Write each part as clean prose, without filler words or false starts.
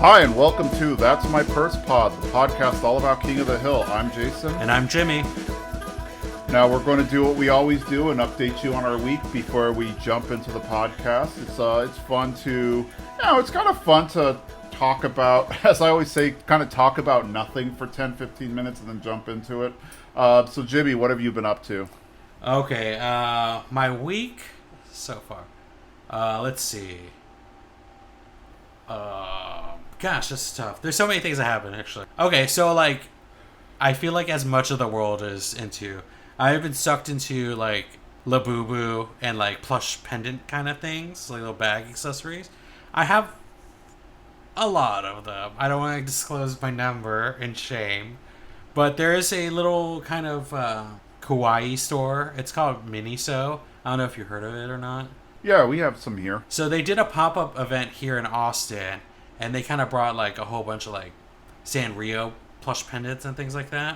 Hi, and welcome to That's My Purse Pod, the podcast all about King of the Hill. I'm Jason. And I'm Jimmy. Now we're going to do what we always do and update you on our week before we jump into the podcast. It's fun to, it's kind of fun to talk about, as I always say, kind of talk about nothing for 10-15 minutes and then jump into it. So Jimmy, what have you been up to? Okay, my week so far. Let's see. Gosh, this is tough. There's so many things that happen, actually. Okay, so, I feel like as much of the world is into... I've been sucked into, Labubu and, plush pendant kind of things, little bag accessories. I have a lot of them. I don't want to disclose my number in shame. But there is a little kind of kawaii store. It's called Miniso. I don't know if you heard of it or not. Yeah, we have some here. So they did a pop-up event here in Austin, and they kind of brought a whole bunch of Sanrio plush pendants and things like that.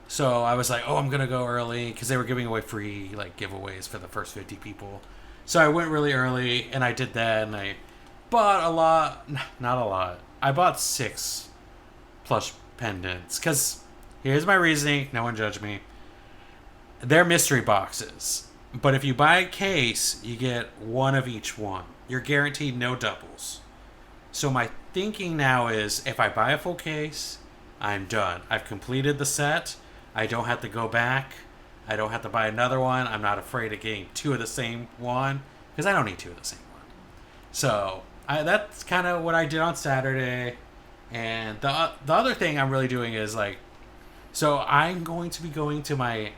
So I was like, oh, I'm gonna go early because they were giving away free giveaways for the first 50 people. So I went really early and I did that, and I bought a lot. Not a lot. I bought 6 plush pendants because here's my reasoning. No one judge me. They're mystery boxes. But if you buy a case, you get one of each one. You're guaranteed no doubles. So my thinking now is, if I buy a full case, I'm done. I've completed the set. I don't have to go back. I don't have to buy another one. I'm not afraid of getting 2 of the same one, because I don't need 2 of the same one. So that's kind of what I did on Saturday. And the other thing I'm really doing is, so I'm going to be going to my...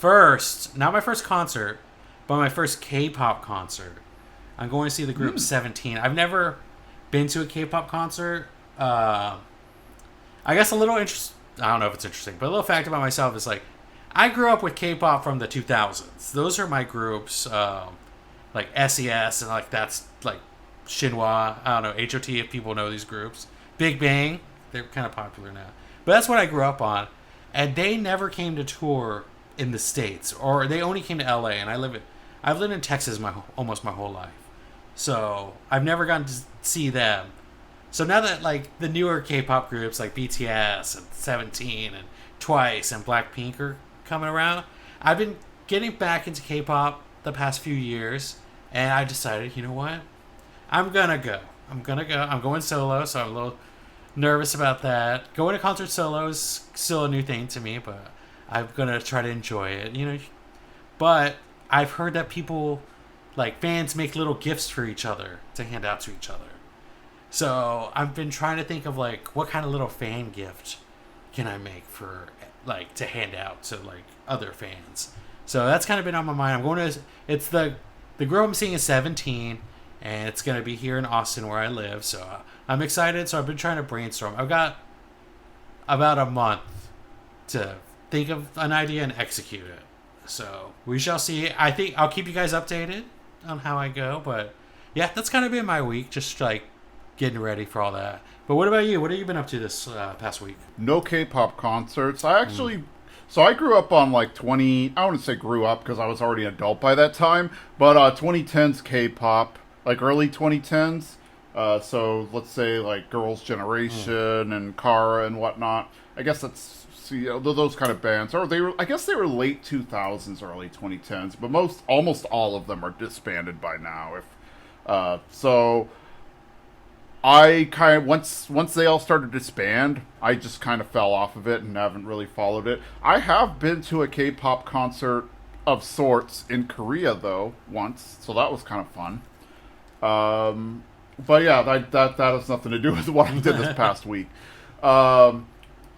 not my first concert, but my first K-pop concert. I'm going to see the group 17. I've never been to a K-pop concert. I guess a little interesting. I don't know if it's interesting, but a little fact about myself is I grew up with K-pop from the 2000s. Those are my groups, SES and that's Shinhwa. I don't know, HOT if people know these groups. Big Bang, they're kind of popular now. But that's what I grew up on, and they never came to tour in the States, or they only came to LA, and I've lived in Texas almost my whole life, so I've never gotten to see them. So now that the newer K-pop groups like BTS and 17 and Twice and Blackpink are coming around, I've been getting back into K-pop the past few years, and I decided, you know what, I'm gonna go. I'm going solo, so I'm a little nervous about that. Going to concert solo is still a new thing to me, but I'm going to try to enjoy it, But I've heard that people, fans make little gifts for each other to hand out to each other. So I've been trying to think of, what kind of little fan gift can I make for, to hand out to, other fans. So that's kind of been on my mind. It's the girl I'm seeing is 17, and it's going to be here in Austin where I live. So I'm excited. So I've been trying to brainstorm. I've got about a month to think of an idea and execute it. So we shall see. I think I'll keep you guys updated on how I go. But yeah, that's kind of been my week. Just getting ready for all that. But what about you? What have you been up to this past week? No K-pop concerts. I actually... So I grew up on I wouldn't say grew up because I was already an adult by that time. But 2010s K-pop, early 2010s. So let's say Girls' Generation and Kara and whatnot. I guess that's... those kind of bands, or I guess they were late 2000s, early 2010s, but almost all of them are disbanded by now. So I kind of once they all started to disband, I just kind of fell off of it and haven't really followed it. I have been to a K-pop concert of sorts in Korea though once, so that was kind of fun. But yeah, that has nothing to do with what I did this past week.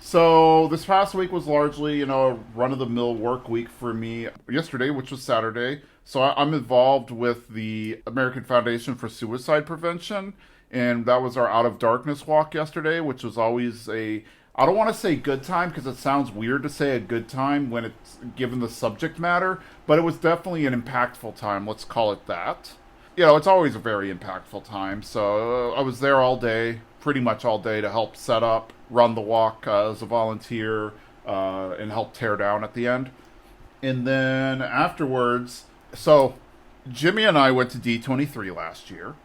So this past week was largely, a run-of-the-mill work week for me. Yesterday, which was Saturday, so I'm involved with the American Foundation for Suicide Prevention, and that was our Out of Darkness walk yesterday, which was always I don't want to say good time, because it sounds weird to say a good time when it's given the subject matter, but it was definitely an impactful time, let's call it that. It's always a very impactful time, so I was there all day, pretty much all day, to help set up, run the walk as a volunteer, and help tear down at the end. And then afterwards, so Jimmy and I went to D23 last year,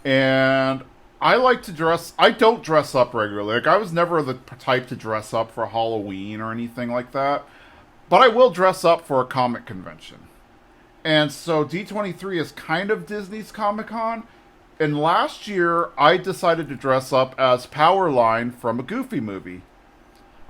and I like to dress. I don't dress up regularly. Like I was never the type to dress up for Halloween or anything like that. But I will dress up for a comic convention. And so D23 is kind of Disney's Comic Con. And last year, I decided to dress up as Powerline from a Goofy movie.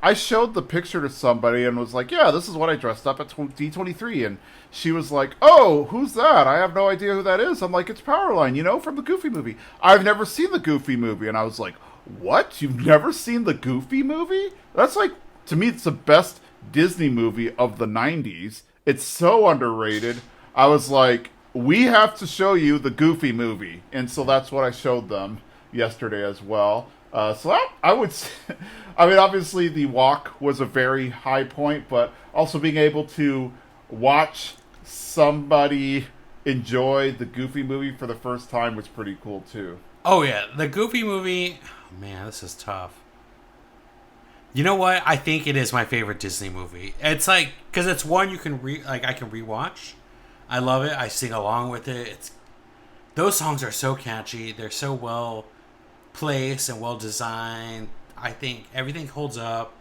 I showed the picture to somebody and was like, yeah, this is what I dressed up at D23. And she was like, oh, who's that? I have no idea who that is. I'm like, it's Powerline, from the Goofy movie. I've never seen the Goofy movie. And I was like, what? You've never seen the Goofy movie? That's like, to me, it's the best Disney movie of the 90s. It's so underrated. I was like, we have to show you the Goofy movie. And so that's what I showed them yesterday as well. So that, I would say, I mean, obviously the walk was a very high point, but also being able to watch somebody enjoy the Goofy movie for the first time was pretty cool too. Oh yeah, the Goofy movie, oh, man, this is tough. You know what? I think it is my favorite Disney movie. It's like, because it's one you can I can rewatch. I love it. I sing along with it. Those songs are so catchy. They're so well placed and well designed. I think everything holds up.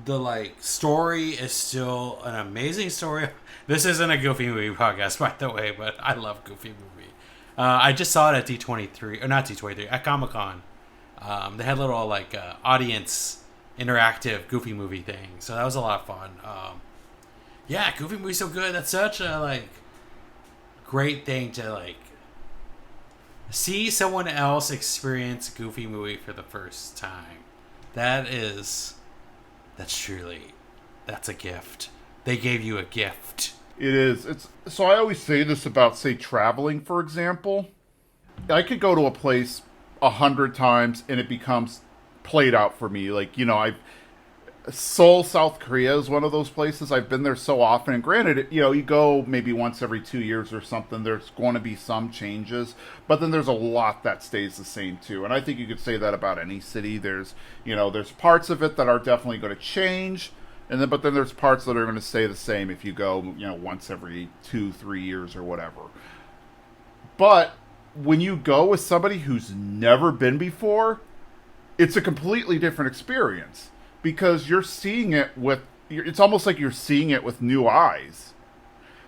The story is still an amazing story. This isn't a Goofy movie podcast, by the way, but I love Goofy movie. I just saw it at D23, or not D23, at Comic Con. They had a little audience interactive Goofy movie thing, so that was a lot of fun. Yeah, Goofy movie's so good. That's such a great thing to see someone else experience Goofy movie for the first time. That's a gift. They gave you a gift. It is. So I always say this about, say, traveling, for example. I could go to a place 100 times and it becomes played out for me. Seoul, South Korea is one of those places. I've been there so often. And granted, you go maybe once every 2 years or something. There's going to be some changes. But then there's a lot that stays the same, too. And I think you could say that about any city. There's parts of it that are definitely going to change. But then there's parts that are going to stay the same if you go, once every 2-3 years or whatever. But when you go with somebody who's never been before, it's a completely different experience. Because you're seeing it it's almost like you're seeing it with new eyes.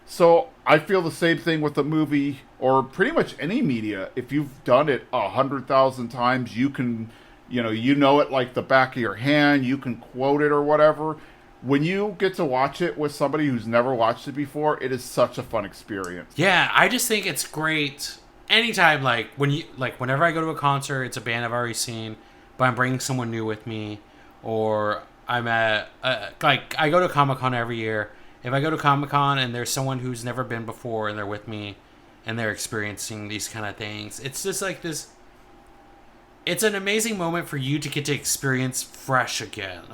So I feel the same thing with the movie, or pretty much any media. If you've done it 100,000 times, you can, it like the back of your hand, you can quote it or whatever. When you get to watch it with somebody who's never watched it before, it is such a fun experience. Yeah, I just think it's great. Anytime, whenever I go to a concert, it's a band I've already seen, but I'm bringing someone new with me. Or I'm at, I go to Comic-Con every year. If I go to Comic-Con and there's someone who's never been before and they're with me and they're experiencing these kind of things, it's just like this. It's an amazing moment for you to get to experience fresh again.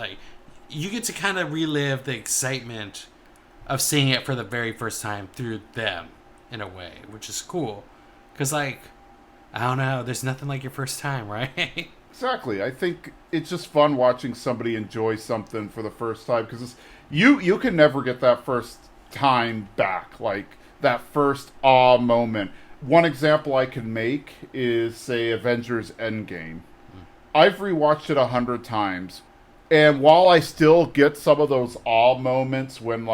You get to kind of relive the excitement of seeing it for the very first time through them, in a way, which is cool. Because, I don't know, there's nothing like your first time, right? Exactly. I think it's just fun watching somebody enjoy something for the first time, because you can never get that first time back, that first awe moment. One example I can make is, say, Avengers Endgame. I've rewatched it 100 times, and while I still get some of those awe moments when,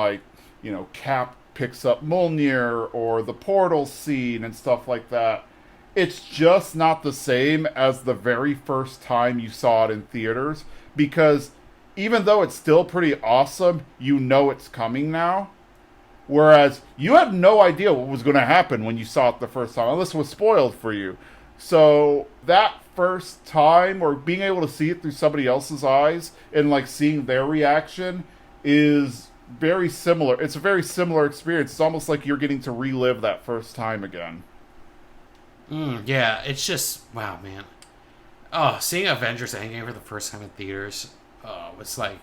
Cap picks up Mjolnir or the portal scene and stuff like that, it's just not the same as the very first time you saw it in theaters, because even though it's still pretty awesome, it's coming now. Whereas you had no idea what was going to happen when you saw it the first time, unless it was spoiled for you. So that first time, or being able to see it through somebody else's eyes and seeing their reaction, is very similar. It's a very similar experience. It's almost like you're getting to relive that first time again. Yeah, it's just, wow, man. Oh, seeing Avengers Endgame for the first time in theaters, it's that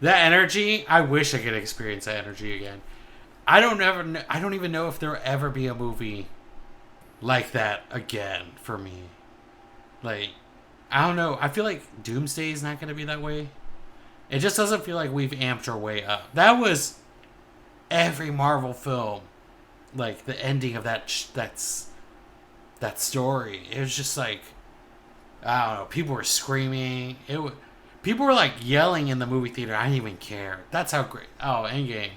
energy. I wish I could experience that energy again. I don't even know if there'll ever be a movie like that again for me. I don't know. I feel like Doomsday is not going to be that way. It just doesn't feel like we've amped our way up. That was every Marvel film. The ending of that story. It was just I don't know. People were screaming. People were like yelling in the movie theater. I didn't even care. That's how great. Oh, Endgame.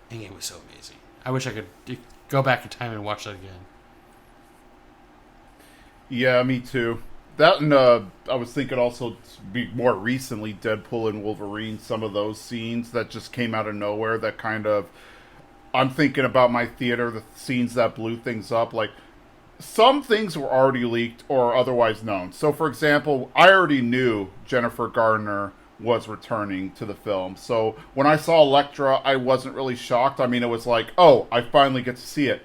Endgame was so amazing. I wish I could go back in time and watch that again. Yeah, me too. That and I was thinking also more recently Deadpool and Wolverine. Some of those scenes that just came out of nowhere. That kind of I'm thinking about my theater. The scenes that blew things up. Like some things were already leaked or otherwise known. So, for example, I already knew Jennifer Garner was returning to the film. So when I saw Elektra, I wasn't really shocked. I mean, it was like, oh, I finally get to see it.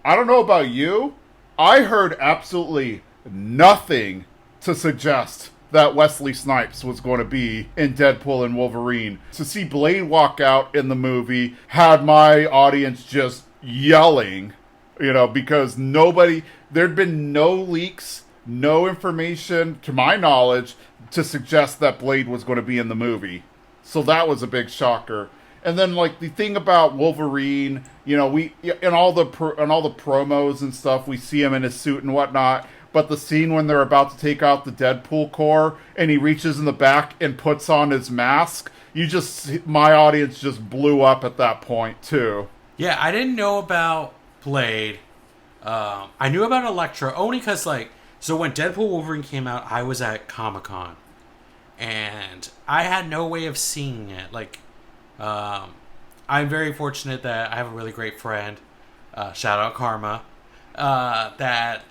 I don't know about you. I heard absolutely nothing to suggest that Wesley Snipes was going to be in Deadpool and Wolverine. To see Blade walk out in the movie had my audience just yelling, because there'd been no leaks, no information, to my knowledge, to suggest that Blade was going to be in the movie. So that was a big shocker. And then, like, the thing about Wolverine, we in all the promos and stuff, we see him in his suit and whatnot. But the scene when they're about to take out the Deadpool core, and he reaches in the back and puts on his mask, my audience just blew up at that point too. Yeah, I didn't know about Blade. I knew about Elektra only because, so when Deadpool Wolverine came out, I was at Comic-Con, and I had no way of seeing it. I'm very fortunate that I have a really great friend, shout out Karma, that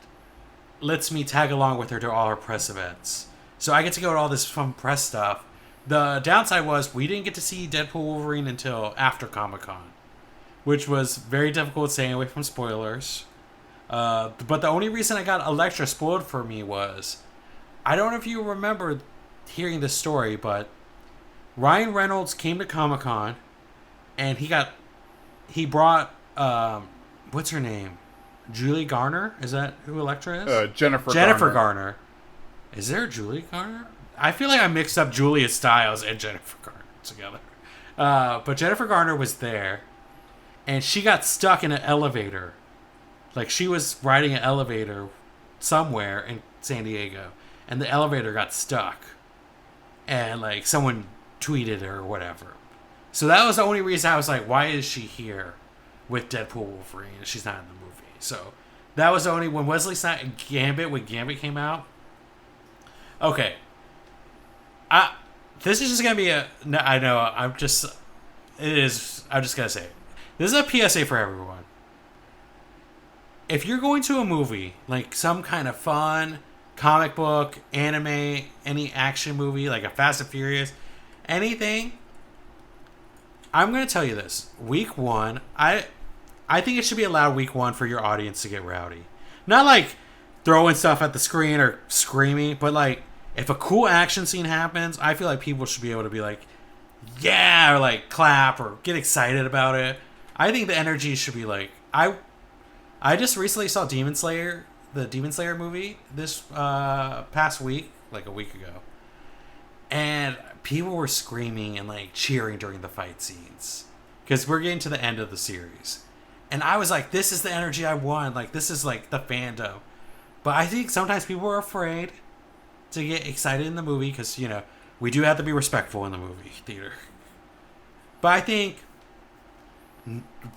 lets me tag along with her to all her press events. So I get to go to all this fun press stuff. The downside was we didn't get to see Deadpool Wolverine until after Comic-Con, which was very difficult staying away from spoilers. But the only reason I got Elektra spoiled for me was, I don't know if you remember hearing this story, but Ryan Reynolds came to Comic-Con, and he brought, what's her name? Julie Garner? Is that who Elektra is? Jennifer Garner. Is there a Julie Garner? I feel like I mixed up Julia Stiles and Jennifer Garner together. But Jennifer Garner was there, and she got stuck in an elevator. Like, she was riding an elevator somewhere in San Diego, and the elevator got stuck. And, someone tweeted her or whatever. So that was the only reason I was like, why is she here with Deadpool Wolverine and she's not in the movie? So that was the only, when Wesley Snipes, when Gambit came out. Okay. This is just going to be I know, I'm just going to say it. This is a PSA for everyone. If you're going to a movie, like some kind of fun, comic book, anime, any action movie, like a Fast and Furious, anything, I'm going to tell you this. Week one, I think it should be allowed week one for your audience to get rowdy. Not like throwing stuff at the screen or screaming, but if a cool action scene happens, I feel like people should be able to be like, yeah, or clap or get excited about it. I think the energy should be I just recently saw Demon Slayer, the Demon Slayer movie this past week, a week ago. And people were screaming and cheering during the fight scenes. Because we're getting to the end of the series. And I was like, this is the energy I want. This is the fandom. But I think sometimes people are afraid to get excited in the movie because, we do have to be respectful in the movie theater. But I think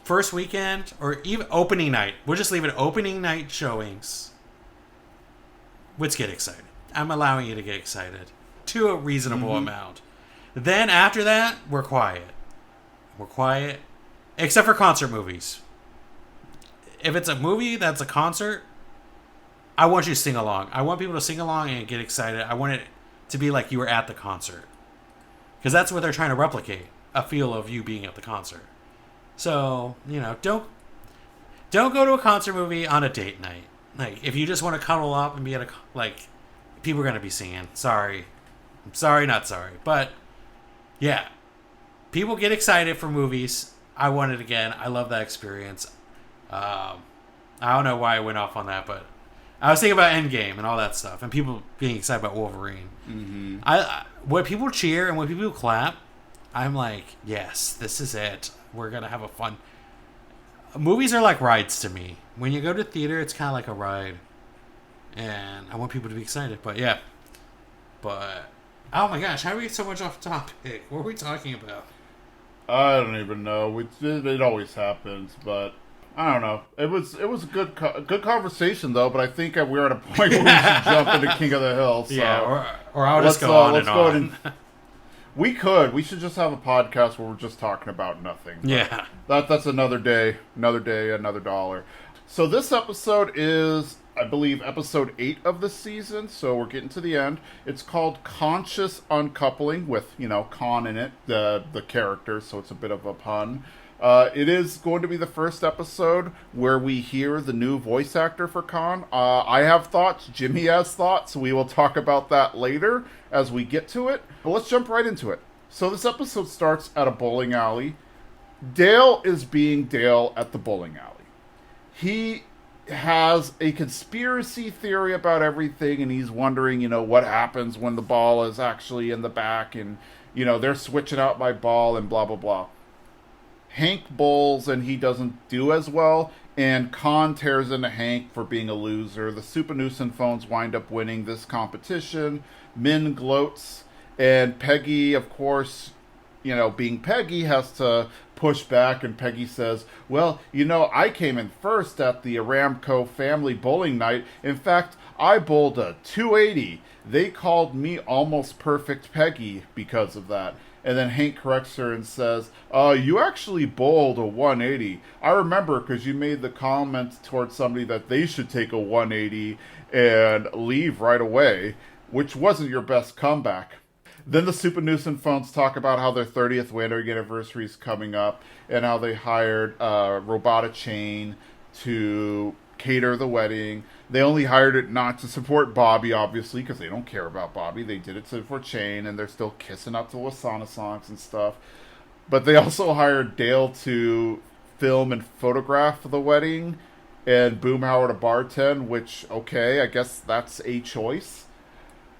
first weekend or even opening night, we'll just leave it opening night showings. Let's get excited. I'm allowing you to get excited to a reasonable amount. Then after that, we're quiet. We're quiet. Except for concert movies. If it's a movie that's a concert, I want you to sing along. I want people to sing along and get excited. I want it to be like you were at the concert. Because that's what they're trying to replicate. A feel of you being at the concert. So, don't go to a concert movie on a date night. If you just want to cuddle up and be at a, people are going to be singing. Sorry. I'm sorry, not sorry. But, yeah. People get excited for movies. I want it again. I love that experience. I don't know why I went off on that, but I was thinking about Endgame and all that stuff, and people being excited about Wolverine. Mm-hmm. When people cheer and when people clap, I'm like, yes, this is it. We're gonna have a fun. Movies are like rides to me. When you go to theater, it's kind of like a ride, and I want people to be excited. But yeah, but oh my gosh, how do we get so much off topic? What were we talking about? I don't even know. It always happens, but I don't know. It was a good conversation though. But I think we're at a point where we should jump into King of the Hill. So Yeah, or I'll just go on and on. We could. We should just have a podcast where we're just talking about nothing. Yeah. That's another day, another $1. So this episode is, I believe, episode 8 of the season. So we're getting to the end. It's called Kahn-scious Uncoupling with, Kahn in it, the character. So it's a bit of a pun. It is going to be the first episode where we hear the new voice actor for Kahn. I have thoughts. Jimmy has thoughts. We will talk about that later as we get to it. But let's jump right into it. So this episode starts at a bowling alley. Dale is being Dale at the bowling alley. He has a conspiracy theory about everything, and he's wondering, what happens when the ball is actually in the back, and, they're switching out my ball, and blah, blah, blah. Hank bowls and he doesn't do as well, and Kahn tears into Hank for being a loser. The Souphanousinphones wind up winning this competition. Minh gloats, and Peggy, of course, being Peggy, has to push back, and Peggy says, well, I came in first at the Aramco family bowling night. In fact, I bowled a 280. They called me almost perfect Peggy because of that. And then Hank corrects her and says, you actually bowled a 180. I remember because you made the comment towards somebody that they should take a 180 and leave right away, which wasn't your best comeback. Then the Souphanousinphones talk about how their 30th wedding anniversary is coming up and how they hired Robota Chane to cater the wedding. They only hired it not to support Bobby, obviously, because they don't care about Bobby. They did it for Chane, and they're still kissing up to Lasana songs and stuff. But they also hired Dale to film and photograph the wedding, and Boomhauer to bartend, which, okay, I guess that's a choice.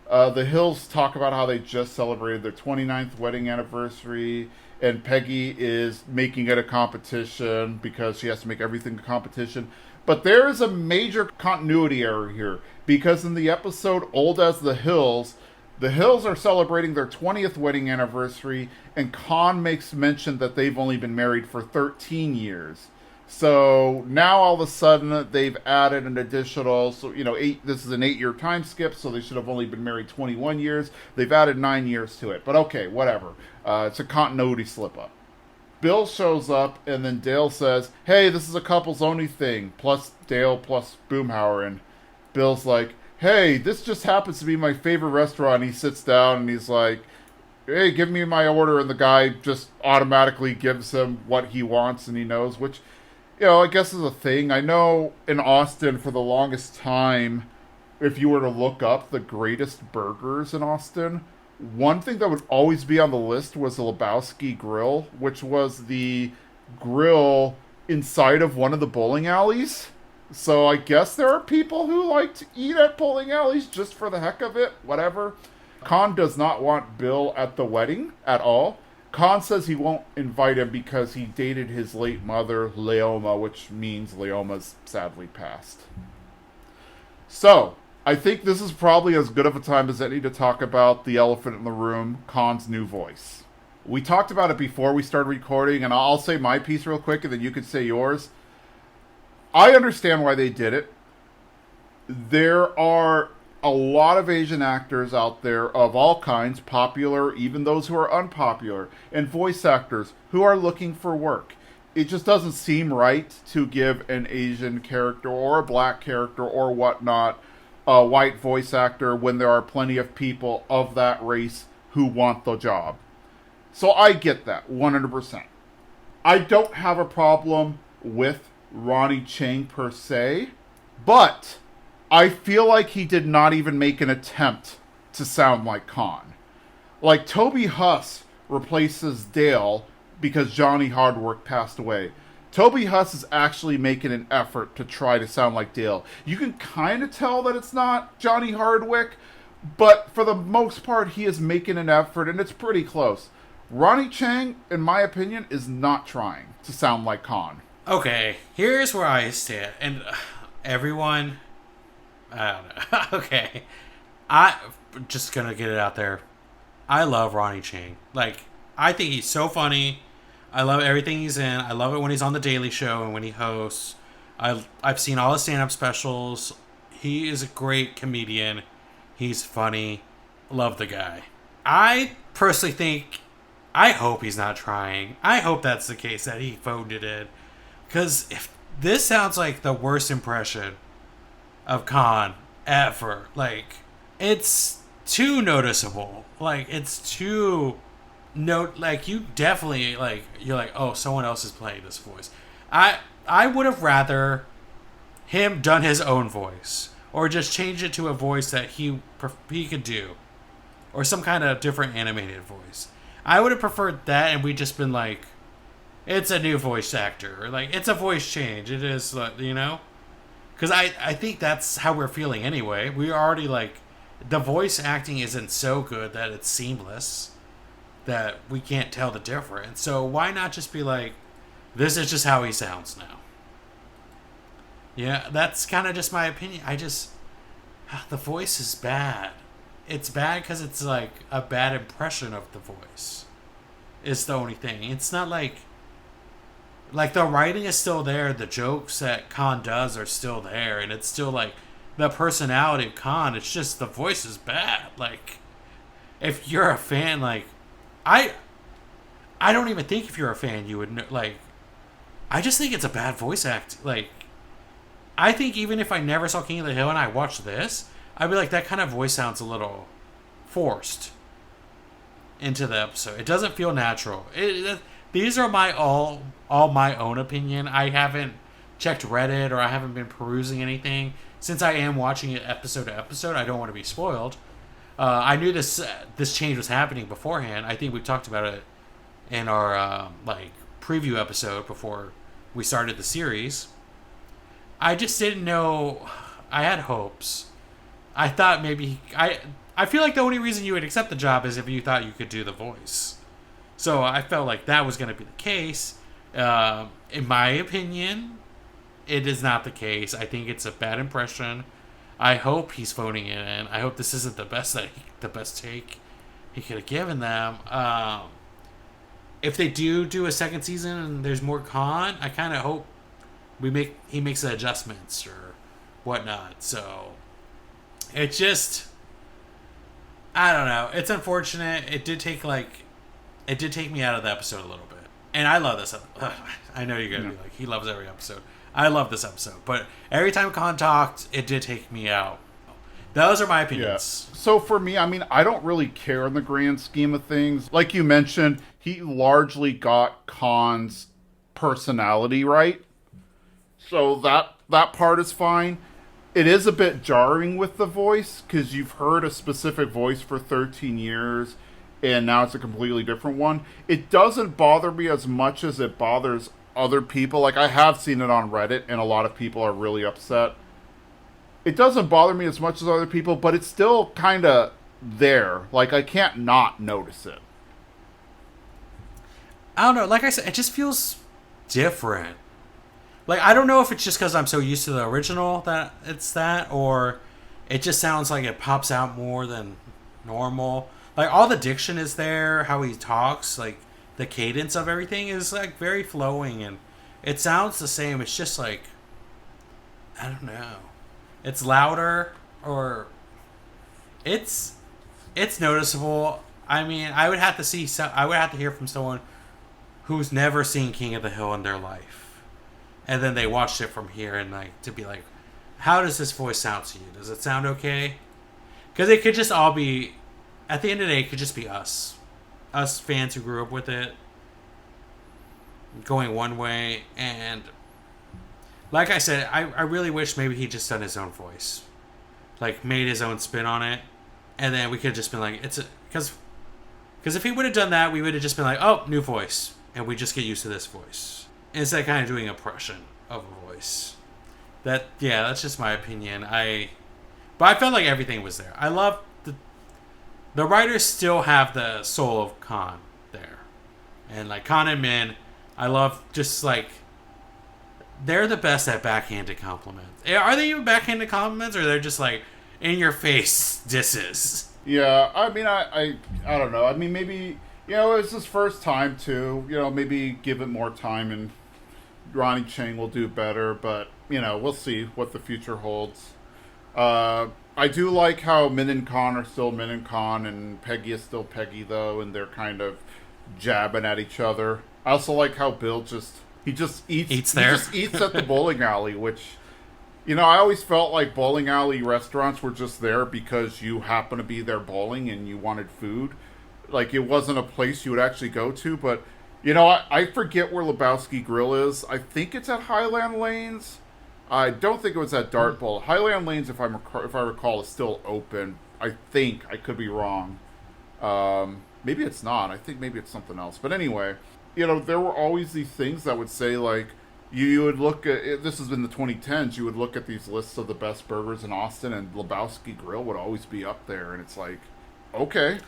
The Hills talk about how they just celebrated their 29th wedding anniversary, and Peggy is making it a competition because she has to make everything a competition. But there is a major continuity error here, because in the episode Old as the Hills are celebrating their 20th wedding anniversary, and Kahn makes mention that they've only been married for 13 years. So now all of a sudden they've added an additional, this is an 8-year time skip, so they should have only been married 21 years. They've added 9 years to it. But okay, whatever. It's a continuity slip-up. Bill shows up, and then Dale says, hey, this is a couples only thing, plus Dale plus Boomhauer. And Bill's like, hey, this just happens to be my favorite restaurant. He sits down, and he's like, hey, give me my order. And the guy just automatically gives him what he wants, and he knows, which, I guess is a thing. I know in Austin for the longest time, if you were to look up the greatest burgers in Austin, one thing that would always be on the list was the Lebowski Grill, which was the grill inside of one of the bowling alleys. So I guess there are people who like to eat at bowling alleys just for the heck of it, whatever. Kahn does not want Bill at the wedding at all. Kahn says he won't invite him because he dated his late mother, Leoma, which means Leoma's sadly passed. So, I think this is probably as good of a time as any to talk about the elephant in the room, Kahn's new voice. We talked about it before we started recording, and I'll say my piece real quick, and then you could say yours. I understand why they did it. There are a lot of Asian actors out there of all kinds, popular, even those who are unpopular, and voice actors who are looking for work. It just doesn't seem right to give an Asian character or a black character or whatnot a white voice actor when there are plenty of people of that race who want the job. So I get that, 100%. I don't have a problem with Rainey St per se, but I feel like he did not even make an attempt to sound like Kahn. Like, Toby Huss replaces Dale because Johnny Hardwick passed away. Toby Huss is actually making an effort to try to sound like Dale. You can kind of tell that it's not Johnny Hardwick, but for the most part, he is making an effort, and it's pretty close. Rainey St, in my opinion, is not trying to sound like Kahn. Okay, here's where I stand. And everyone, I don't know. Okay. I just gonna get it out there. I love Ronnie Chane. Like, I think he's so funny. I love everything he's in. I love it when he's on The Daily Show and when he hosts. I've seen all his stand-up specials. He is a great comedian. He's funny. Love the guy. I personally think, I hope he's not trying. I hope that's the case, that he phoned it in. Because if this sounds like the worst impression of Kahn ever. Like, it's too noticeable. Like, it's too... like, you definitely, like, you're like, oh, someone else is playing this voice. I would have rather him done his own voice. Or just change it to a voice that he could do. Or some kind of different animated voice. I would have preferred that, and we'd just been like, it's a new voice actor. Or like, it's a voice change. It is, you know? Because I think that's how we're feeling anyway. We're already like, the voice acting isn't so good that it's seamless. That we can't tell the difference. So why not just be like, this is just how he sounds now. Yeah, that's kind of just my opinion. The voice is bad. It's bad because it's like a bad impression of the voice. It's the only thing. It's not like the writing is still there. The jokes that Kahn does are still there. And it's still like the personality of Kahn. It's just the voice is bad. Like, if you're a fan, like, I don't even think if you're a fan you would know, like, I just think it's a bad voice act. Like, I think even if I never saw King of the Hill and I watched this, I'd be like, that kind of voice sounds a little forced into the episode. It doesn't feel natural. These are my all my own opinion. I haven't checked Reddit or I haven't been perusing anything. Since I am watching it episode to episode, I don't want to be spoiled. I knew this change was happening beforehand. I think we talked about it in our preview episode before we started the series. I just didn't know. I had hopes. I thought maybe I feel like the only reason you would accept the job is if you thought you could do the voice. So I felt like that was going to be the case. In my opinion, it is not the case. I think it's a bad impression. I hope he's phoning it in. I hope this isn't the best take he could have given them. If they do a second season and there's more Kahn, I kind of hope he makes the adjustments or whatnot. So it just, I don't know. It's unfortunate. It did take me out of the episode a little bit. And I love this episode. I know you're gonna be like, he loves every episode. I love this episode, but every time Kahn talked, it did take me out. Those are my opinions. Yeah. So for me, I mean, I don't really care in the grand scheme of things. Like you mentioned, he largely got Kahn's personality right. So that part is fine. It is a bit jarring with the voice, because you've heard a specific voice for 13 years, and now it's a completely different one. It doesn't bother me as much as it bothers other people. Like, I have seen it on Reddit, and a lot of people are really upset. It doesn't bother me as much as other people, but it's still kind of there. Like, I can't not notice it. I don't know. Like I said, it just feels different. Like, I don't know if it's just because I'm so used to the original that it's that, or it just sounds like it pops out more than normal. Like, all the diction is there, how he talks, like, the cadence of everything is, like, very flowing, and it sounds the same. It's just, like, I don't know. It's louder, or it's noticeable. I mean, I would have to hear from someone who's never seen King of the Hill in their life, and then they watched it from here, and, like, to be like, how does this voice sound to you? Does it sound okay? Because it could just all be, at the end of the day, it could just be us fans who grew up with it, going one way. And like I said, I really wish maybe he'd just done his own voice, like made his own spin on it, and then we could have just been like, because if he would have done that, we would have just been like, oh, new voice, and we just get used to this voice instead of kind of doing an impression of a voice. That's just my opinion. But I felt like everything was there. I love the writers still have the soul of Kahn there. And like Kahn and Minh, I love just like they're the best at backhanded compliments. Are they even backhanded compliments, or they're just like in your face disses? Yeah, I mean, I don't know. I mean, maybe, it's his first time too. Maybe give it more time and Rainey St will do better. But we'll see what the future holds. I do like how Minh and Kahn are still Minh and Kahn, and Peggy is still Peggy though, and they're kind of jabbing at each other. I also like how Bill just eats there. He just eats at the bowling alley, which I always felt like bowling alley restaurants were just there because you happen to be there bowling and you wanted food. Like it wasn't a place you would actually go to, but I forget where Lebowski Grill is. I think it's at Highland Lanes. I don't think it was at Dart Bowl. Highland Lanes, if I recall, is still open. I think. I could be wrong. Maybe it's not. I think maybe it's something else. But anyway, there were always these things that would say, like, you would look at, this is in the 2010s, you would look at these lists of the best burgers in Austin, and Lebowski Grill would always be up there. And it's like, okay.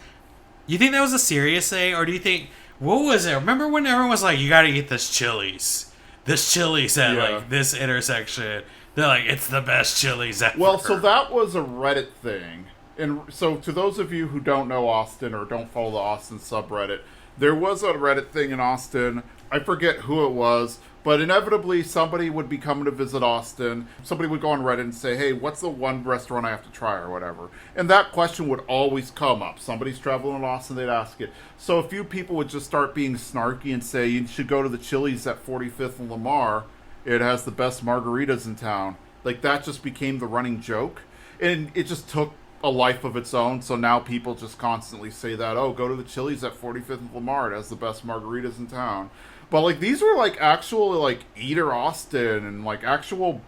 You think that was a serious thing? Or do you think, what was it? Remember when everyone was like, you got to eat this Chili's? This Chili's at like this intersection. They're like, it's the best Chili's ever. Well, so that was a Reddit thing. And so to those of you who don't know Austin or don't follow the Austin subreddit, there was a Reddit thing in Austin. I forget who it was, but inevitably somebody would be coming to visit Austin. Somebody would go on Reddit and say, hey, what's the one restaurant I have to try or whatever? And that question would always come up. Somebody's traveling in Austin, they'd ask it. So a few people would just start being snarky and say, you should go to the Chili's at 45th and Lamar. It has the best margaritas in town. Like, that just became the running joke. And it just took a life of its own. So now people just constantly say that, oh, go to the Chili's at 45th and Lamar. It has the best margaritas in town. But, like, these were, like, actual, like, Eater Austin and, like, actual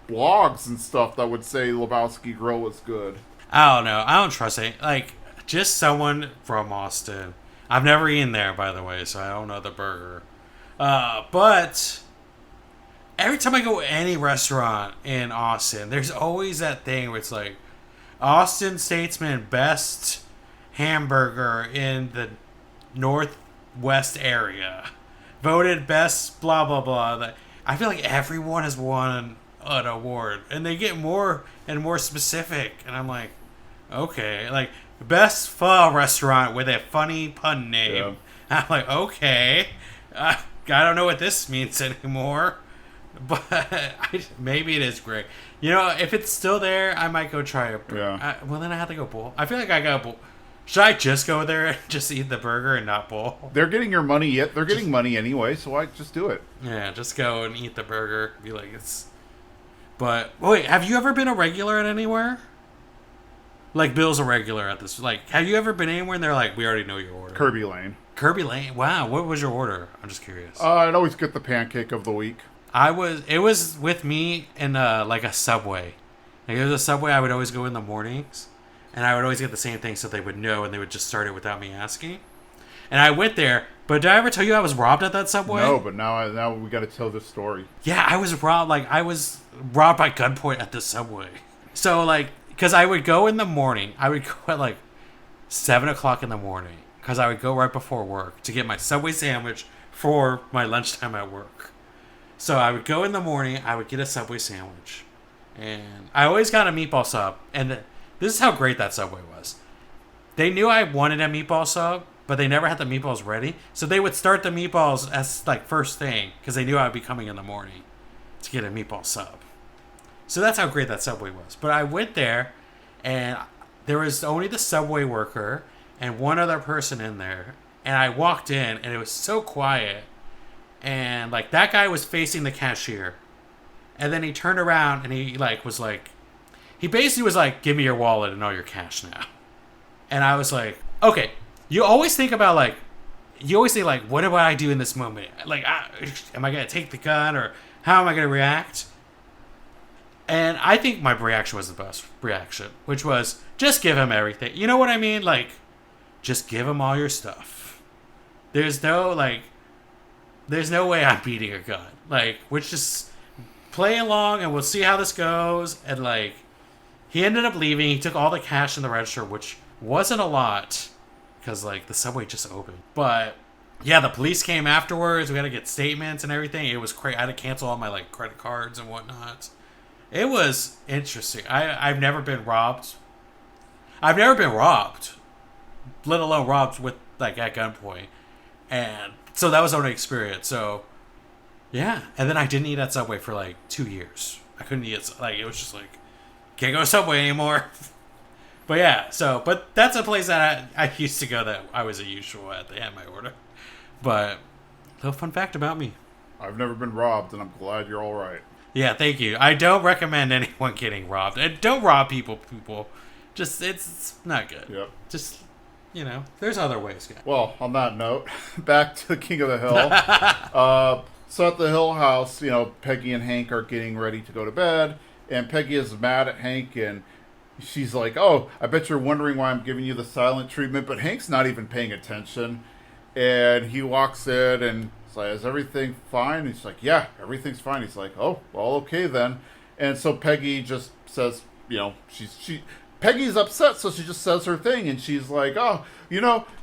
blogs and stuff that would say Lebowski Grill was good. I don't know. I don't trust it. Like, just someone from Austin. I've never eaten there, by the way, so I don't know the burger. But every time I go to any restaurant in Austin, there's always that thing where it's like, Austin Statesman best hamburger in the Northwest area. Voted best blah, blah, blah. I feel like everyone has won an award. And they get more and more specific. And I'm like, okay. Like, best pho restaurant with a funny pun name. Yeah. I'm like, okay. I don't know what this means anymore. But maybe it is great. If it's still there, I might go try it. Yeah. Well, then I have to go bowl. I feel like I got bowl. Should I just go there and just eat the burger and not bowl? They're getting your money yet. They're getting money anyway, so I just do it. Yeah, just go and eat the burger. Be like, it's... But, wait, have you ever been a regular at anywhere? Like, Bill's a regular at this. Like, have you ever been anywhere and they're like, we already know your order? Kirby Lane. Kirby Lane? Wow, what was your order? I'm just curious. I'd always get the pancake of the week. It was with me in like a Subway. Like, it was a Subway I would always go in the mornings. And I would always get the same thing so they would know and they would just start it without me asking. And I went there, but did I ever tell you I was robbed at that Subway? No, but now we got to tell this story. Yeah, I was robbed. Like, I was robbed by gunpoint at the Subway. So, like, because I would go in the morning. I would go at, like, 7 o'clock in the morning. Because I would go right before work to get my Subway sandwich for my lunchtime at work. So I would go in the morning. I would get a Subway sandwich. And I always got a meatball sub. And this is how great that Subway was. They knew I wanted a meatball sub, but they never had the meatballs ready. So they would start the meatballs as, like, first thing, because they knew I would be coming in the morning to get a meatball sub. So that's how great that Subway was. But I went there, and there was only the Subway worker and one other person in there. And I walked in, and it was so quiet. And, like, that guy was facing the cashier. And then he turned around, and he, like, was like... He basically was like, give me your wallet and all your cash now. And I was like, okay. You always think about, like... You always think, like, what do I do in this moment? Like, am I going to take the gun? Or how am I going to react? And I think my reaction was the best reaction. Which was, just give him everything. You know what I mean? Like, just give him all your stuff. There's no way I'm beating a gun. Like, which just play along and we'll see how this goes. And, like... He ended up leaving. He took all the cash in the register, which wasn't a lot. Because, like, the Subway just opened. But Yeah, the police came afterwards. We had to get statements and everything. It was crazy. I had to cancel all my like credit cards and whatnot. It was interesting. I've never been robbed. I've never been robbed, let alone robbed with like at gunpoint. And so that was our experience. So yeah, and then I didn't eat at Subway for like 2 years. I couldn't eat it. Like it was just like can't go to Subway anymore. But yeah, but that's a place that I used to go that I was a usual at. They had my order. But little fun fact about me. I've never been robbed, and I'm glad you're all right. Yeah, thank you. I don't recommend anyone getting robbed. And don't rob people. Just it's not good. Yep. Just there's other ways. Guys. Well, on that note, back to King of the Hill. So at the Hill House, Peggy and Hank are getting ready to go to bed, and Peggy is mad at Hank, and she's like, "Oh, I bet you're wondering why I'm giving you the silent treatment," but Hank's not even paying attention, and he walks in and it's like, "Is everything fine?" And he's like, "Yeah, everything's fine." He's like, "Oh, well, okay then," and so Peggy just says, Peggy's upset, so she just says her thing, and she's like, "Oh,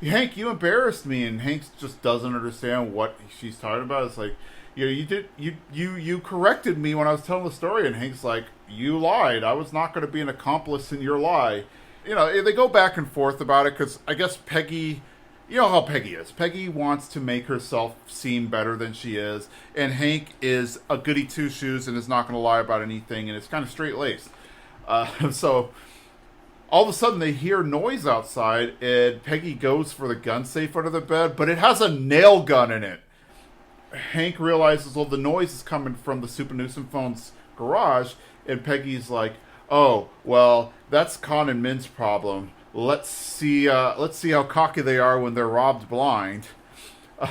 Hank, you embarrassed me," and Hank just doesn't understand what she's talking about. It's like, you corrected me when I was telling the story, and Hank's like, "You lied. I was not going to be an accomplice in your lie." They go back and forth about it because I guess Peggy, you know how Peggy is. Peggy wants to make herself seem better than she is, and Hank is a goody two shoes and is not going to lie about anything, and it's kind of straight laced. So all of a sudden they hear noise outside, and Peggy goes for the gun safe under the bed, but it has a nail gun in it. Hank realizes, well, the noise is coming from the Souphanousinphones garage, and Peggy's like, "Oh, well, that's Kahn and Minh's problem. Let's see how cocky they are when they're robbed blind."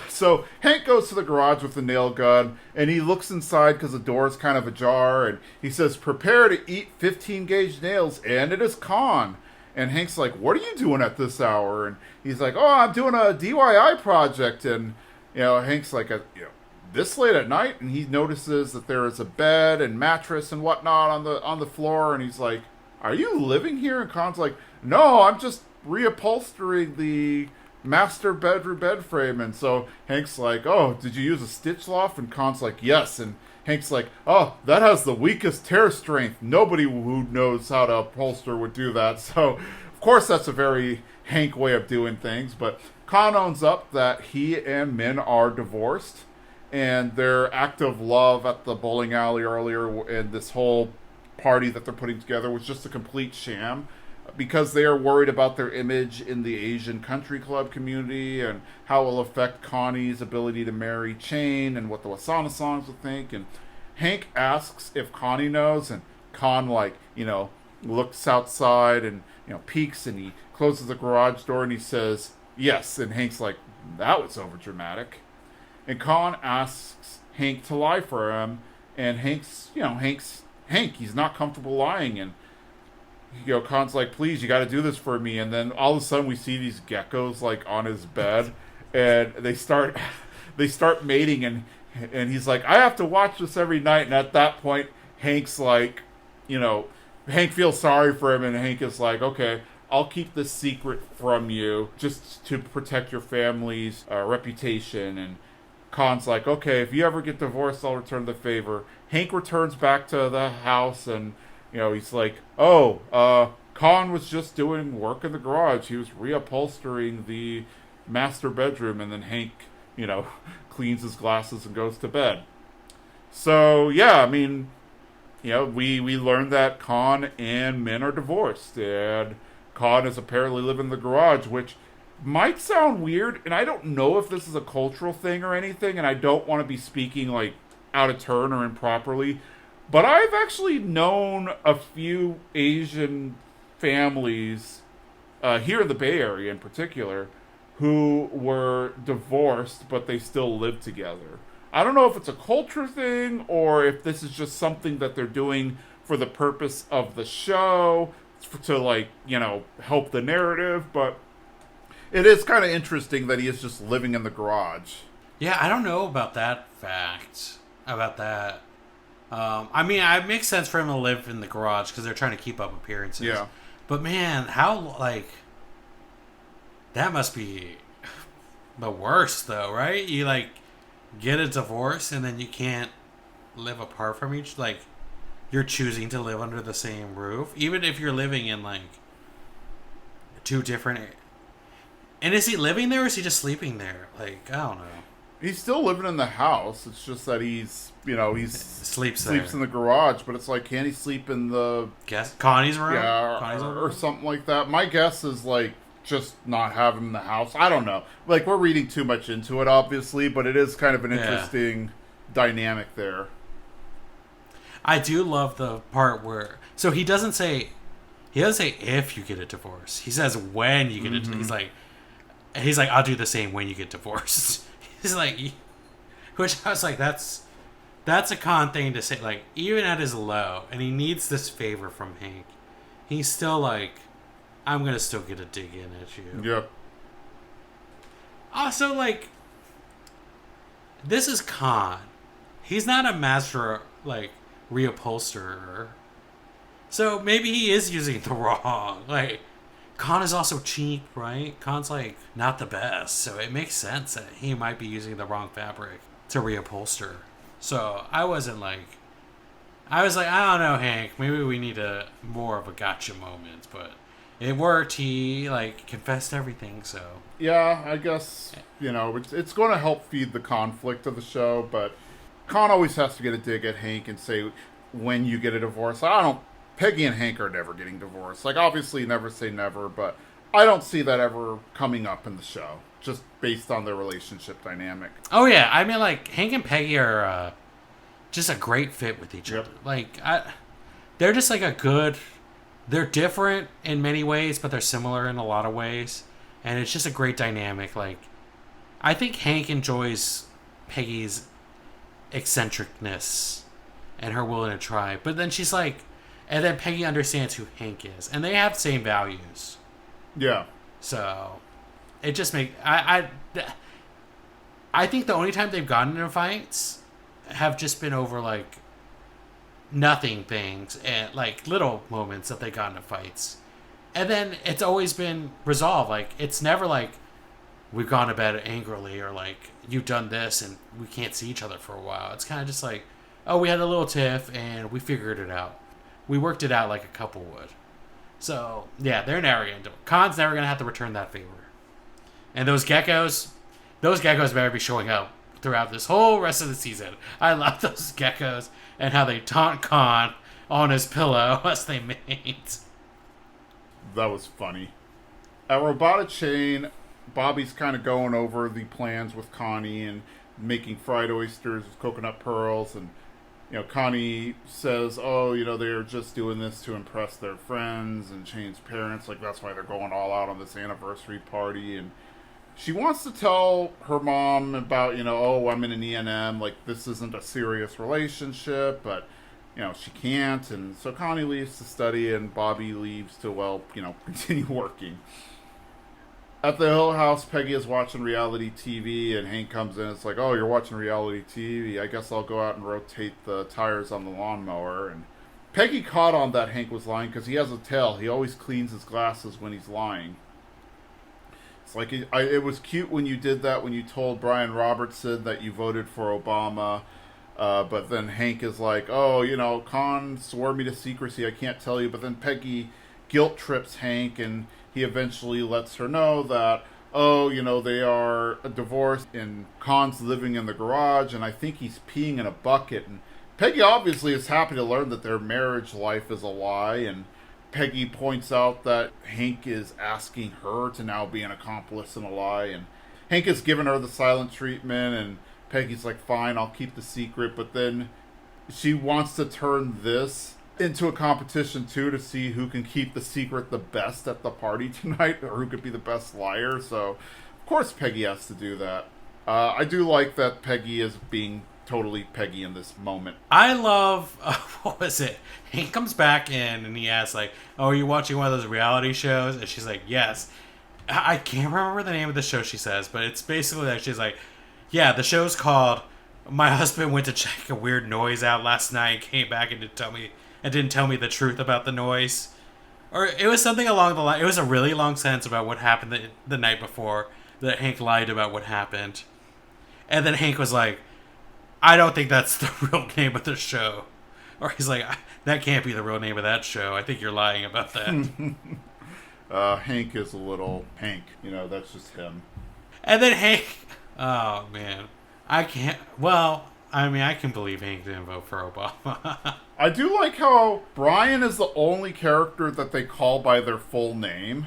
So Hank goes to the garage with the nail gun, and he looks inside because the door is kind of ajar, and he says, "Prepare to eat 15-gauge nails, and it is Kahn." And Hank's like, "What are you doing at this hour?" And he's like, "Oh, I'm doing a DIY project." And Hank's like, this late at night, and he notices that there is a bed and mattress and whatnot on the floor, and he's like, "Are you living here?" And Kahn's like, "No, I'm just reupholstering the master bedroom bed frame." And so Hank's like, "Oh, did you use a stitch loft?" And Kahn's like, "Yes." And Hank's like, "Oh, that has the weakest tear strength. Nobody who knows how to upholster would do that." So, of course, that's a very Hank way of doing things, but Kahn owns up that he and Minh are divorced, and their act of love at the bowling alley earlier and this whole party that they're putting together was just a complete sham because they are worried about their image in the Asian country club community and how it will affect Connie's ability to marry Chane and what the Souphanousinphones will think. And Hank asks if Connie knows, and Kahn looks outside and peeks, and he closes the garage door and he says yes. And Hank's like, "That was over dramatic." And Kahn asks Hank to lie for him, and Hank's Hank. He's not comfortable lying, and Kahn's like, "Please, you got to do this for me." And then all of a sudden, we see these geckos like on his bed, and they start mating, and he's like, "I have to watch this every night." And at that point, Hank's like, Hank feels sorry for him, and Hank is like, "Okay, I'll keep this secret from you just to protect your family's reputation." And Kahn's like, "Okay, if you ever get divorced, I'll return the favor." Hank returns back to the house, and he's like, "Oh, Kahn was just doing work in the garage. He was reupholstering the master bedroom." And then Hank, cleans his glasses and goes to bed. So yeah, I mean, we learned that Kahn and Minh are divorced, and Kahn is apparently living in the garage, which might sound weird, and I don't know if this is a cultural thing or anything, and I don't want to be speaking like out of turn or improperly, but I've actually known a few Asian families here in the Bay Area in particular who were divorced, but they still live together. I don't know if it's a culture thing or if this is just something that they're doing for the purpose of the show to help the narrative, but it is kind of interesting that he is just living in the garage. Yeah, I don't know about that fact. About that. I mean, it makes sense for him to live in the garage because they're trying to keep up appearances. Yeah. But man, how, that must be the worst, though, right? You like get a divorce and then you can't live apart from each. Like you're choosing to live under the same roof, even if you're living in like two different. And is he living there or is he just sleeping there? Like I don't know. He's still living in the house. It's just that he's Sleeps in the garage. But it's like, can he sleep in the guess Connie's room? Yeah, Connie's or something like that. My guess is like just not have him in the house. I don't know. Like we're reading too much into it, obviously, but it is kind of an interesting dynamic there. I do love the part where he doesn't say if you get a divorce. He says when you get it. He's like I'll do the same when you get divorced. He's like, which I was like, that's a Kahn thing to say. Like, even at his low, and he needs this favor from Hank, he's still like, I'm gonna still get a dig in at you. Yep. Also, like, this is Kahn. He's not a master, like, reupholsterer. So maybe he is using the wrong, like, Kahn is also cheap, right? Kahn's like not the best, so it makes sense that he might be using the wrong fabric to reupholster. So I was like, I don't know, Hank. Maybe we need more of a gotcha moment, but it worked. He like confessed everything. So yeah, I guess it's going to help feed the conflict of the show, but Kahn always has to get a dig at Hank and say when you get a divorce. Peggy and Hank are never getting divorced. Like, obviously, never say never, but I don't see that ever coming up in the show, just based on their relationship dynamic. Oh, yeah. I mean, like, Hank and Peggy are just a great fit with each other. Like, they're just, like, they're different in many ways, but they're similar in a lot of ways. And it's just a great dynamic. Like, I think Hank enjoys Peggy's eccentricness and her willing to try. But then she's like... And then Peggy understands who Hank is. And they have the same values. Yeah. So, it just makes... I think the only time they've gotten into fights have just been over, like, nothing things. And, like, little moments that they got into fights. And then it's always been resolved. Like, it's never like, we've gone to bed angrily. Or, like, you've done this and we can't see each other for a while. It's kind of just like, oh, we had a little tiff and we figured it out. We worked it out like a couple would. So, yeah, they're never going to do it. Kahn's never going to have to return that favor. And those geckos better be showing up throughout this whole rest of the season. I love those geckos and how they taunt Kahn on his pillow as they mate. That was funny. At Robota Chane, Bobby's kind of going over the plans with Connie and making fried oysters with coconut pearls, and Connie says, they're just doing this to impress their friends and Chane's parents. Like, that's why they're going all out on this anniversary party. And she wants to tell her mom about, I'm in an E&M. Like, this isn't a serious relationship, but, she can't. And so Connie leaves to study and Bobby leaves to, continue working. At the Hill House, Peggy is watching reality TV, and Hank comes in. It's like, oh, you're watching reality TV. I guess I'll go out and rotate the tires on the lawnmower. And Peggy caught on that Hank was lying because he has a tail. He always cleans his glasses when he's lying. It's like, it was cute when you did that, when you told Brian Robertson that you voted for Obama. But then Hank is like, oh, Kahn swore me to secrecy. I can't tell you. But then Peggy guilt trips Hank, and he eventually lets her know that, they are divorced and Kahn's living in the garage and I think he's peeing in a bucket. And Peggy obviously is happy to learn that their marriage life is a lie. And Peggy points out that Hank is asking her to now be an accomplice in a lie. And Hank has given her the silent treatment and Peggy's like, fine, I'll keep the secret. But then she wants to turn this into a competition too to see who can keep the secret the best at the party tonight, or who could be the best liar. So of course Peggy has to do that. I do like that Peggy is being totally Peggy in this moment. I love what was it, Hank comes back in and he asks like, oh, are you watching one of those reality shows? And she's like, yes. I can't remember the name of the show she says, but it's basically like, she's like, yeah, the show's called My Husband Went to Check a Weird Noise Out Last Night, came back and didn't tell me the truth about the noise. Or it was something along the line. It was a really long sentence about what happened the night before. that Hank lied about what happened. And then Hank was like, I don't think that's the real name of the show. Or he's like, that can't be the real name of that show. I think you're lying about that. Hank is a little Hank. That's just him. And then Hank... Oh, man. I can't... Well, I mean, I can believe Hank didn't vote for Obama. I do like how Brian is the only character that they call by their full name.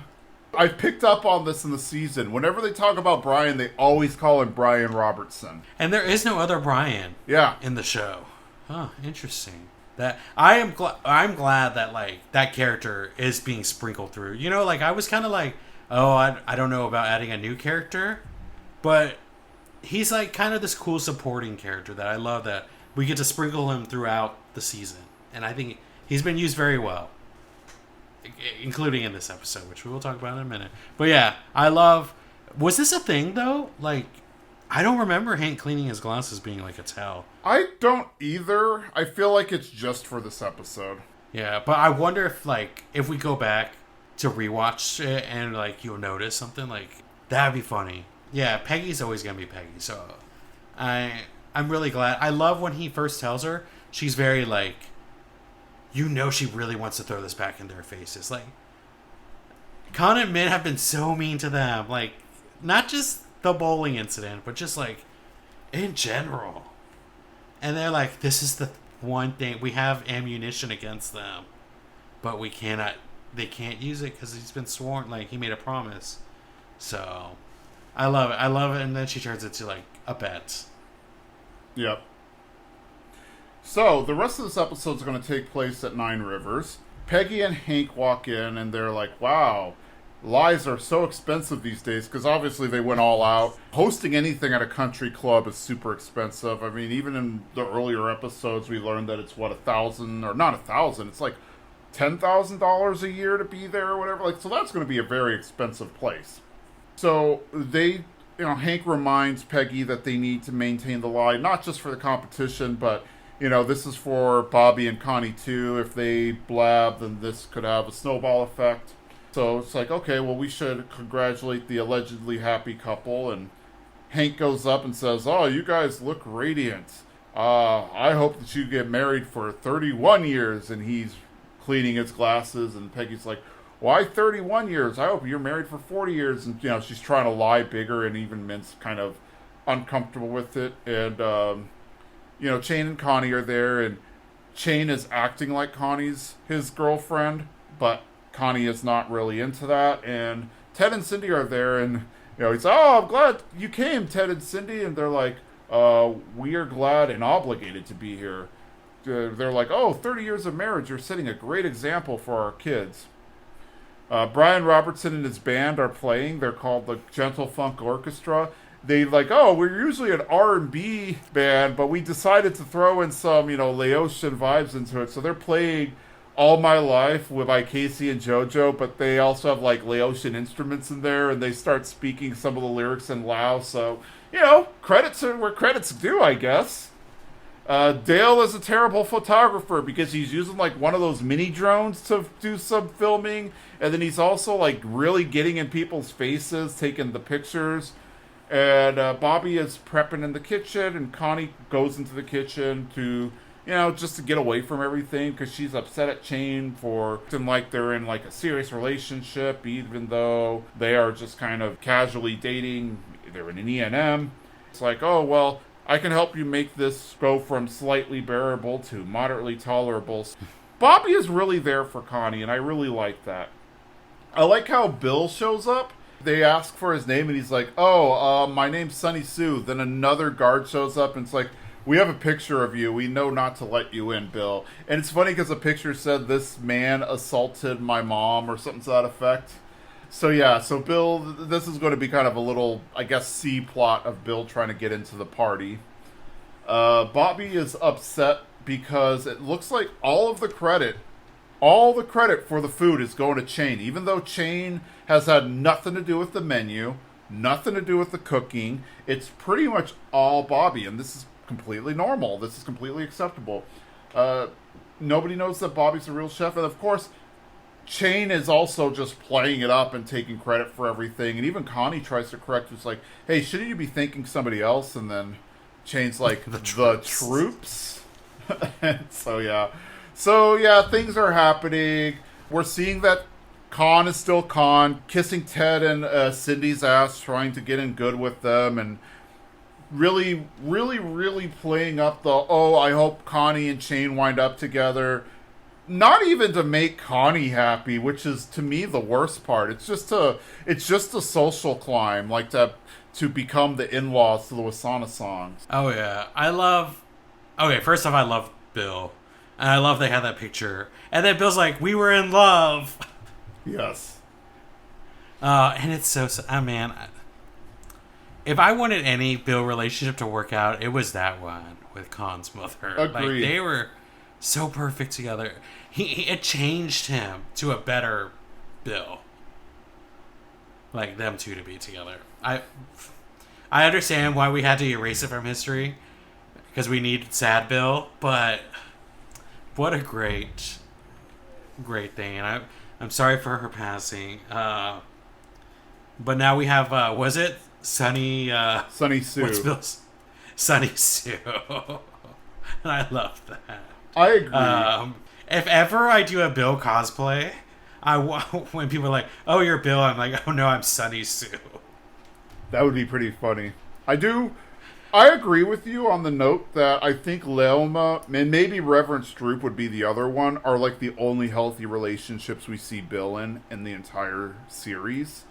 I picked up on this in the season. Whenever they talk about Brian, they always call him Brian Robertson. And there is no other Brian in the show. Huh, interesting. That I'm glad that, like, that character is being sprinkled through. I was kind of like, oh, I don't know about adding a new character, but he's like kind of this cool supporting character that I love that we get to sprinkle him throughout the season. And I think he's been used very well, including in this episode, which we will talk about in a minute. But yeah, I love... Was this a thing, though? Like, I don't remember Hank cleaning his glasses being like a tell. I don't either. I feel like it's just for this episode. Yeah, but I wonder if we go back to rewatch it and, like, you'll notice something, like, that'd be funny. Yeah, Peggy's always gonna be Peggy, so I'm really glad. I love when he first tells her, she's very, like, she really wants to throw this back in their faces. Like, Kahn and Minh have been so mean to them. Like, not just the bowling incident, but just, like, in general. And they're like, this is the one thing. We have ammunition against them, but they can't use it because he's been sworn, like, he made a promise. So, I love it. And then she turns it to, like, a bet. Yep. So, the rest of this episode is going to take place at Nine Rivers. Peggy and Hank walk in, and they're like, wow, lies are so expensive these days, because obviously they went all out. Hosting anything at a country club is super expensive. I mean, even in the earlier episodes, we learned that it's, $1,000, or not $1,000, it's like $10,000 a year to be there or whatever. Like, so that's going to be a very expensive place. So, Hank reminds Peggy that they need to maintain the lie, not just for the competition, but this is for Bobby and Connie too. If they blab, then this could have a snowball effect. So it's like, okay, well, we should congratulate the allegedly happy couple. And Hank goes up and says, oh, you guys look radiant. I hope that you get married for 31 years. And he's cleaning his glasses. And Peggy's like, why 31 years? I hope you're married for 40 years. And, she's trying to lie bigger, and even Mint's kind of uncomfortable with it. And, Chane and Connie are there, and Chane is acting like Connie's his girlfriend, but Connie is not really into that. And Ted and Cindy are there, and he's, oh, I'm glad you came, Ted and Cindy. And they're like, we are glad and obligated to be here. They're like, oh, 30 years of marriage, you're setting a great example for our kids. Brian Robertson and his band are playing. They're called the Gentle Funk Orchestra. They like, oh, we're usually an R&B band, but we decided to throw in some, Laotian vibes into it. So they're playing All My Life by Casey and JoJo, but they also have, like, Laotian instruments in there, and they start speaking some of the lyrics in Lao. So, credits are where credit's due, I guess. Dale is a terrible photographer because he's using, like, one of those mini drones to do some filming, and then he's also, like, really getting in people's faces, taking the pictures. And Bobby is prepping in the kitchen, and Connie goes into the kitchen to, just to get away from everything, because she's upset at Chane for acting like they're in, like, a serious relationship, even though they are just kind of casually dating. They're in an E&M. It's like, oh, well, I can help you make this go from slightly bearable to moderately tolerable. Bobby is really there for Connie, and I really like that. I like how Bill shows up. They ask for his name, and he's like, oh, my name's Sunny Sue. Then another guard shows up, and it's like, we have a picture of you. We know not to let you in, Bill. And it's funny because the picture said this man assaulted my mom or something to that effect. So, yeah, so Bill, this is going to be kind of a little, I guess, C-plot of Bill trying to get into the party. Bobby is upset because it looks like all the credit for the food is going to Chane, even though Chane has had nothing to do with the menu, nothing to do with the cooking. It's pretty much all Bobby, and this is completely normal. This is completely acceptable. Nobody knows that Bobby's a real chef, and of course, Chane is also just playing it up and taking credit for everything. And even Connie tries to correct. It's like, hey, shouldn't you be thanking somebody else? And then Chane's like, the troops? And so, yeah. So, yeah, things are happening. We're seeing that Kahn is still Kahn, kissing Ted and Cindy's ass, trying to get in good with them, and really, really, really playing up the, oh, I hope Connie and Chane wind up together. Not even to make Connie happy, which is, to me, the worst part. It's just a social climb, like to become the in-laws to the Souphanousinphones. Oh, yeah. Okay, first off, I love Bill. And I love they had that picture. And then Bill's like, we were in love. Yes. And it's so... man, if I wanted any Bill relationship to work out, it was that one with Kahn's mother. Agreed. Like, they were so perfect together. It changed him to a better Bill. Like, them two to be together. I understand why we had to erase it from history. Because we need sad Bill. But what a great thing. And I'm sorry for her passing. But now we have, was it Sunny Sue? What's Bill's? Sunny Sue. And I love that. I agree. If ever I do a Bill cosplay, when people are like, "Oh, you're Bill," I'm like, "Oh no, I'm Sunny Sue." That would be pretty funny. I agree with you on the note that I think Leoma and maybe Reverend Stroop would be the other one are like the only healthy relationships we see Bill in the entire series.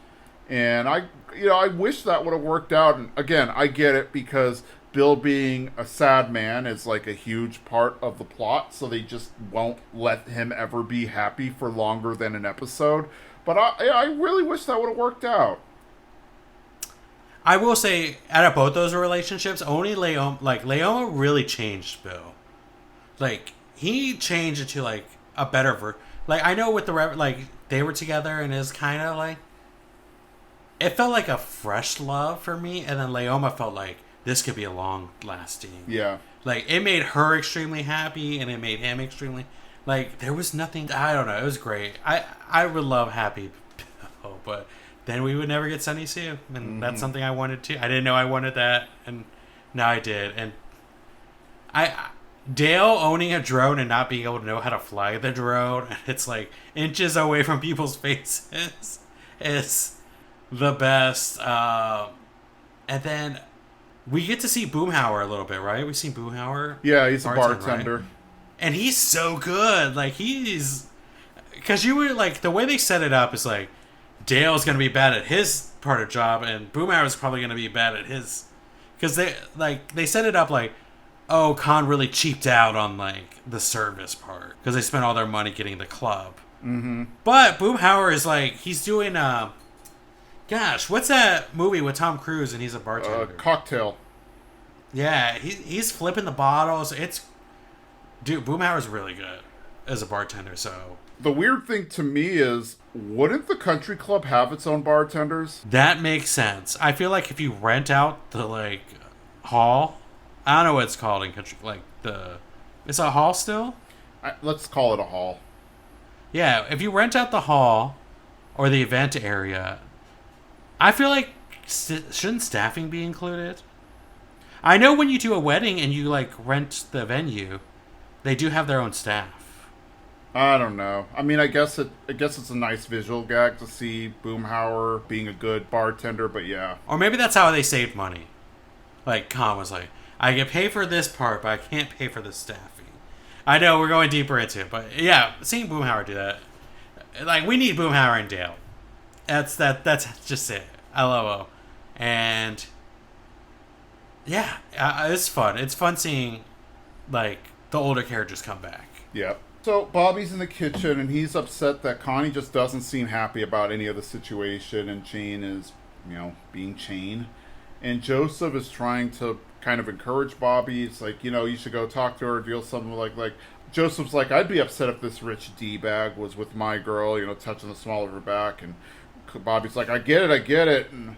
And I wish that would have worked out. And again, I get it because Bill being a sad man is like a huge part of the plot, so they just won't let him ever be happy for longer than an episode. But I really wish that would have worked out. I will say, out of both those relationships, only Leoma really changed Bill. Like, he changed into, like, a better like, I know with they were together and it was kind of, like, it felt like a fresh love for me, and then Leoma felt like this could be a long-lasting. Yeah. Like, it made her extremely happy, and it made him extremely... Like, there was nothing... I don't know, it was great. I would love Happy Bill, but... then we would never get Sunny Sue. And that's something I wanted to. I didn't know I wanted that. And now I did. And Dale owning a drone and not being able to know how to fly the drone, and it's like inches away from people's faces, is the best. And then we get to see Boomhauer a little bit, right? We've seen Boomhauer. Yeah, he's a bartender. Right? And he's so good. Like, he's... because you were like... the way they set it up is like... Dale's going to be bad at his part of job, and Boomhauer's probably going to be bad at his... because they set it up like, oh, Kahn really cheaped out on, like, the service part. Because they spent all their money getting the club. Mm-hmm. But Boomhauer is like, he's doing, gosh, what's that movie with Tom Cruise and he's a bartender? Cocktail. Yeah, he's flipping the bottles. Dude, Boomhauer's really good as a bartender, so... The weird thing to me is, wouldn't the country club have its own bartenders? That makes sense. I feel like if you rent out the, like, hall... I don't know what it's called in country... like, the... Is it a hall still? Let's call it a hall. Yeah, if you rent out the hall or the event area, I feel like... shouldn't staffing be included? I know when you do a wedding and you, like, rent the venue, they do have their own staff. I don't know. I mean, I guess it's a nice visual gag to see Boomhauer being a good bartender, but yeah. Or maybe that's how they saved money. Like, Kahn was like, I can pay for this part, but I can't pay for the staffing. I know, we're going deeper into it, but yeah, seeing Boomhauer do that. Like, we need Boomhauer and Dale. That's just it. LOL. And... yeah, it's fun. It's fun seeing, like, the older characters come back. Yep. So Bobby's in the kitchen, and he's upset that Connie just doesn't seem happy about any of the situation, and Chane is, being Chane. And Joseph is trying to kind of encourage Bobby. It's like, you should go talk to her, deal something like Joseph's like, I'd be upset if this rich D-bag was with my girl, touching the small of her back. And Bobby's like, I get it. And,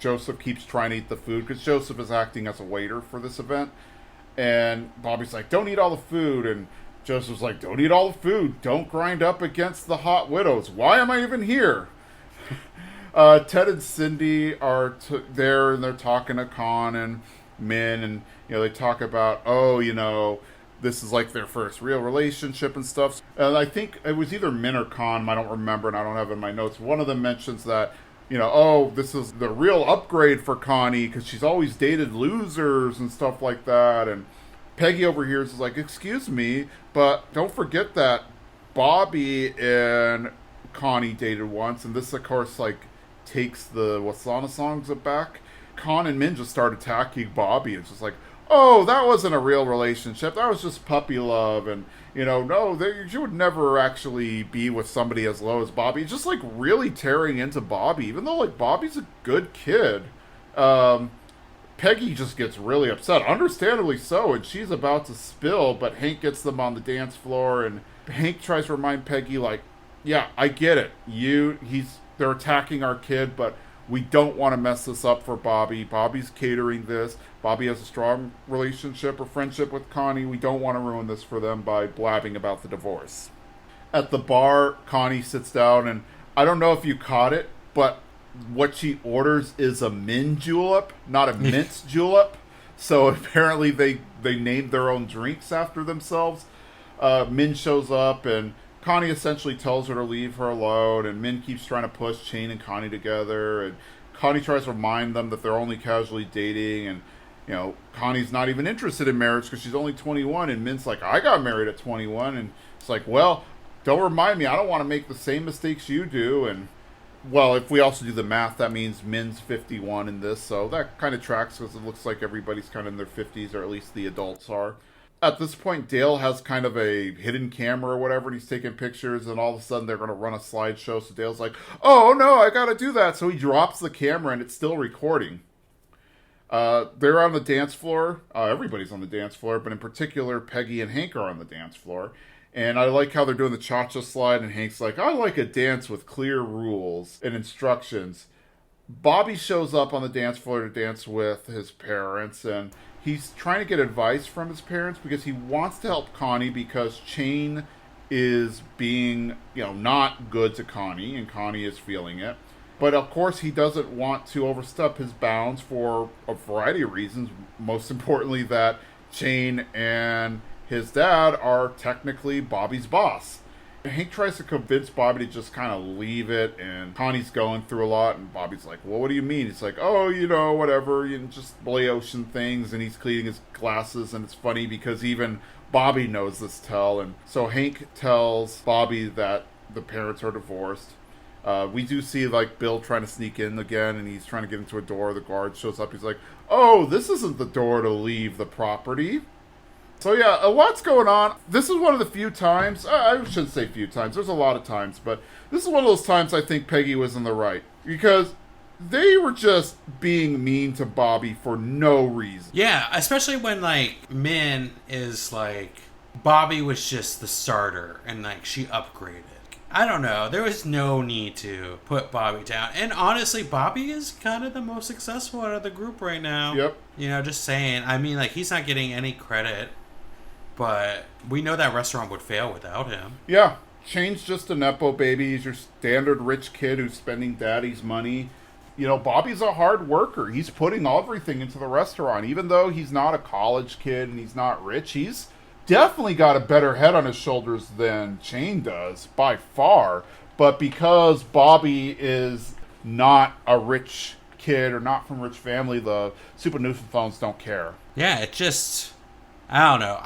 Joseph keeps trying to eat the food, because Joseph is acting as a waiter for this event. And Bobby's like, don't eat all the food. And Joseph's like, don't eat all the food. Don't grind up against the hot widows. Why am I even here? Ted and Cindy are there, and they're talking to Kahn and Minh, and they talk about, this is like their first real relationship and stuff. And I think it was either Minh or Kahn, I don't remember, and I don't have it in my notes. One of them mentions that, this is the real upgrade for Connie because she's always dated losers and stuff like that. And Peggy overhears is like, excuse me, but don't forget that Bobby and Connie dated once, and this, of course, takes the Wasana songs back. Kahn and Minh just start attacking Bobby. It's just like, oh, that wasn't a real relationship. That was just puppy love. And, no, you would never actually be with somebody as low as Bobby. Just, really tearing into Bobby, even though, Bobby's a good kid. Peggy just gets really upset, understandably so, and she's about to spill, but Hank gets them on the dance floor, and Hank tries to remind Peggy, yeah, I get it. They're attacking our kid, but we don't want to mess this up for Bobby. Bobby's catering this. Bobby has a strong relationship or friendship with Connie. We don't want to ruin this for them by blabbing about the divorce. At the bar, Connie sits down, and I don't know if you caught it, but what she orders is a Minh julep, not a mint julep. So apparently they named their own drinks after themselves. Minh shows up, and Connie essentially tells her to leave her alone, and Minh keeps trying to push Chane and Connie together, and Connie tries to remind them that they're only casually dating, and Connie's not even interested in marriage because she's only 21, and Minh's like, I got married at 21, and it's like, well, don't remind me, I don't want to make the same mistakes you do. And well, if we also do the math, that means Minh's 51 in this, so that kind of tracks because it looks like everybody's kind of in their 50s, or at least the adults are. At this point, Dale has kind of a hidden camera or whatever, and he's taking pictures, and all of a sudden they're going to run a slideshow, so Dale's like, oh no, I gotta do that, so he drops the camera, and it's still recording. They're on the dance floor. Everybody's on the dance floor, but in particular, Peggy and Hank are on the dance floor. And I like how they're doing the cha-cha slide, and Hank's like, I like a dance with clear rules and instructions. Bobby shows up on the dance floor to dance with his parents, and he's trying to get advice from his parents because he wants to help Connie because Chane is being, not good to Connie, and Connie is feeling it. But of course, he doesn't want to overstep his bounds for a variety of reasons. Most importantly, that Chane and his dad are technically Bobby's boss. Hank tries to convince Bobby to just kind of leave it, and Connie's going through a lot, and Bobby's like, well, what do you mean? He's like, oh, whatever, just Laotian things, and he's cleaning his glasses, and it's funny because even Bobby knows this tell, and so Hank tells Bobby that the parents are divorced. We do see, Bill trying to sneak in again, and he's trying to get into a door. The guard shows up. He's like, oh, this isn't the door to leave the property. So, yeah, a lot's going on. This is one of the few times, I shouldn't say few times, there's a lot of times, but this is one of those times I think Peggy was in the right. Because they were just being mean to Bobby for no reason. Yeah, especially when, Minh is Bobby was just the starter, and, she upgraded. I don't know. There was no need to put Bobby down. And honestly, Bobby is kind of the most successful out of the group right now. Yep. Just saying. I mean, he's not getting any credit. But we know that restaurant would fail without him. Yeah. Chane's just a Nepo baby. He's your standard rich kid who's spending daddy's money. Bobby's a hard worker. He's putting everything into the restaurant. Even though he's not a college kid and he's not rich, he's definitely got a better head on his shoulders than Chane does, by far. But because Bobby is not a rich kid or not from a rich family, the Souphanousinphones don't care. Yeah, it just... I don't know.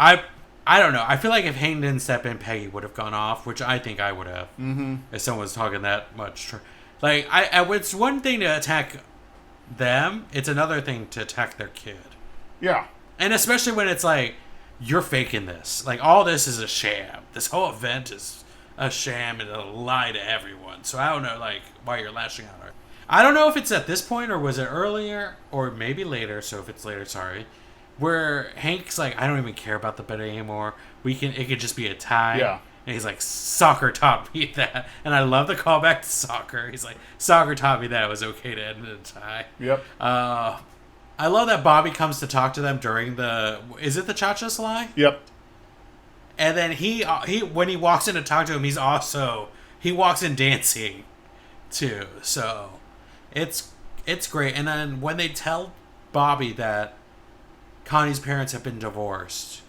I don't know. I feel like if Hank didn't step in, Peggy would have gone off, which I think I would have. Mm-hmm. If someone was talking that much. It's one thing to attack them. It's another thing to attack their kid. Yeah. And especially when it's you're faking this. All this is a sham. This whole event is a sham and a lie to everyone. So I don't know, why you're lashing out. I don't know if it's at this point or was it earlier or maybe later. So if it's later, sorry. Where Hank's I don't even care about the bet anymore. It could just be a tie. Yeah. And he's like, soccer taught me that. And I love the callback to soccer. He's like, soccer taught me that it was okay to end in a tie. Yep. I love that Bobby comes to talk to them during is it the cha-cha slide? Yep. And then he when he walks in to talk to him, he walks in dancing too. So it's great. And then when they tell Bobby that Connie's parents have been divorced,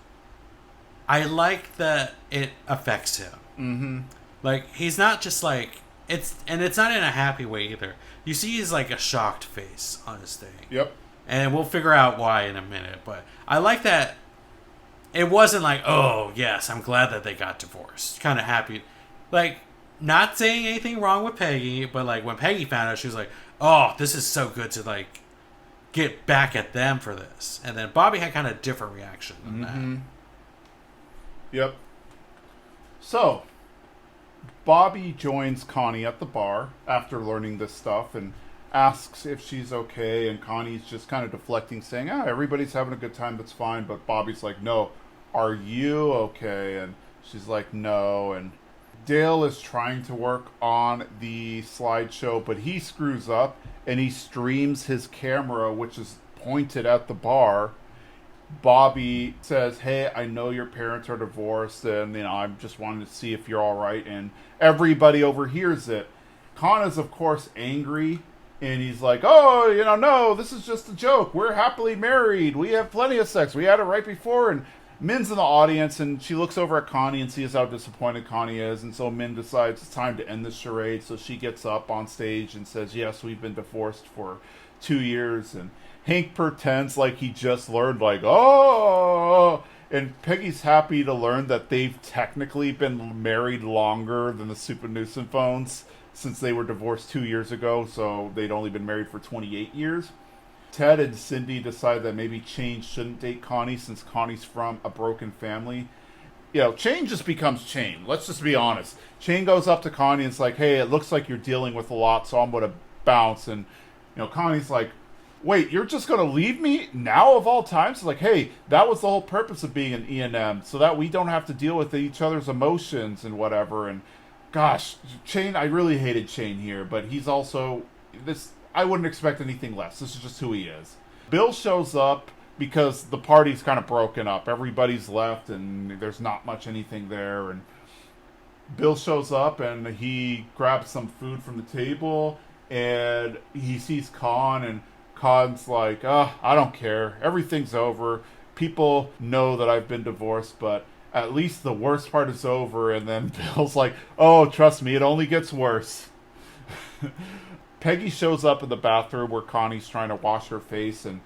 I like that it affects him. Mm-hmm. Like, he's not just like, it's not in a happy way either. You see he's like a shocked face on his thing. Yep. And we'll figure out why in a minute. But I like that it wasn't like, oh, yes, I'm glad that they got divorced. Kind of happy. Like, not saying anything wrong with Peggy, but like when Peggy found out, she was like, oh, this is so good to like get back at them for this. And then Bobby had kind of different reaction than that. Yep. So, Bobby joins Connie at the bar after learning this stuff and asks if she's okay, and Connie's just kind of deflecting, saying, everybody's having a good time, that's fine. But Bobby's like, no, are you okay? And she's like, no. And Dale is trying to work on the slideshow, but he screws up and he streams his camera, which is pointed at the bar. Bobby says, hey, I know your parents are divorced, and I'm just wanting to see if you're all right. And everybody overhears it. Kahn is, of course, angry, and he's like, oh, no, this is just a joke. We're happily married. We have plenty of sex. We had it right before. And Min's in the audience, and she looks over at Connie and sees how disappointed Connie is. And so Min decides it's time to end this charade. So she gets up on stage and says, yes, we've been divorced for 2 years. And Hank pretends like he just learned, like, oh. And Peggy's happy to learn that they've technically been married longer than the Souphanousinphones, since they were divorced 2 years ago. So they'd only been married for 28 years. Ted and Cindy decide that maybe Chane shouldn't date Connie, since Connie's from a broken family. Chane just becomes Chane. Let's just be honest. Chane goes up to Connie and is like, hey, it looks like you're dealing with a lot, so I'm going to bounce. And, Connie's like, wait, you're just going to leave me now of all times? It's like, hey, that was the whole purpose of being an E&M, so that we don't have to deal with each other's emotions and whatever. And gosh, Chane, I really hated Chane here, but he's also this. I wouldn't expect anything less. This is just who he is. Bill shows up because the party's kind of broken up. Everybody's left, and there's not much anything there. And Bill shows up, and he grabs some food from the table, and he sees Kahn, and Kahn's like, I don't care. Everything's over. People know that I've been divorced, but at least the worst part is over. And then Bill's like, oh, trust me, it only gets worse. Peggy shows up in the bathroom where Connie's trying to wash her face, and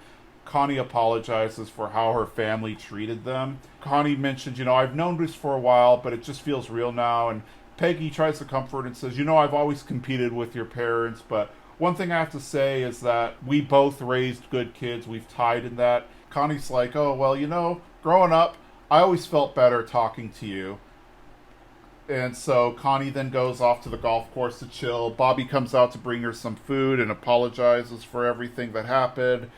Connie apologizes for how her family treated them. Connie mentions, I've known this for a while, but it just feels real now. And Peggy tries to comfort and says, I've always competed with your parents, but one thing I have to say is that we both raised good kids. We've tied in that. Connie's like, oh, well, growing up, I always felt better talking to you. And so Connie then goes off to the golf course to chill. Bobby comes out to bring her some food and apologizes for everything that happened.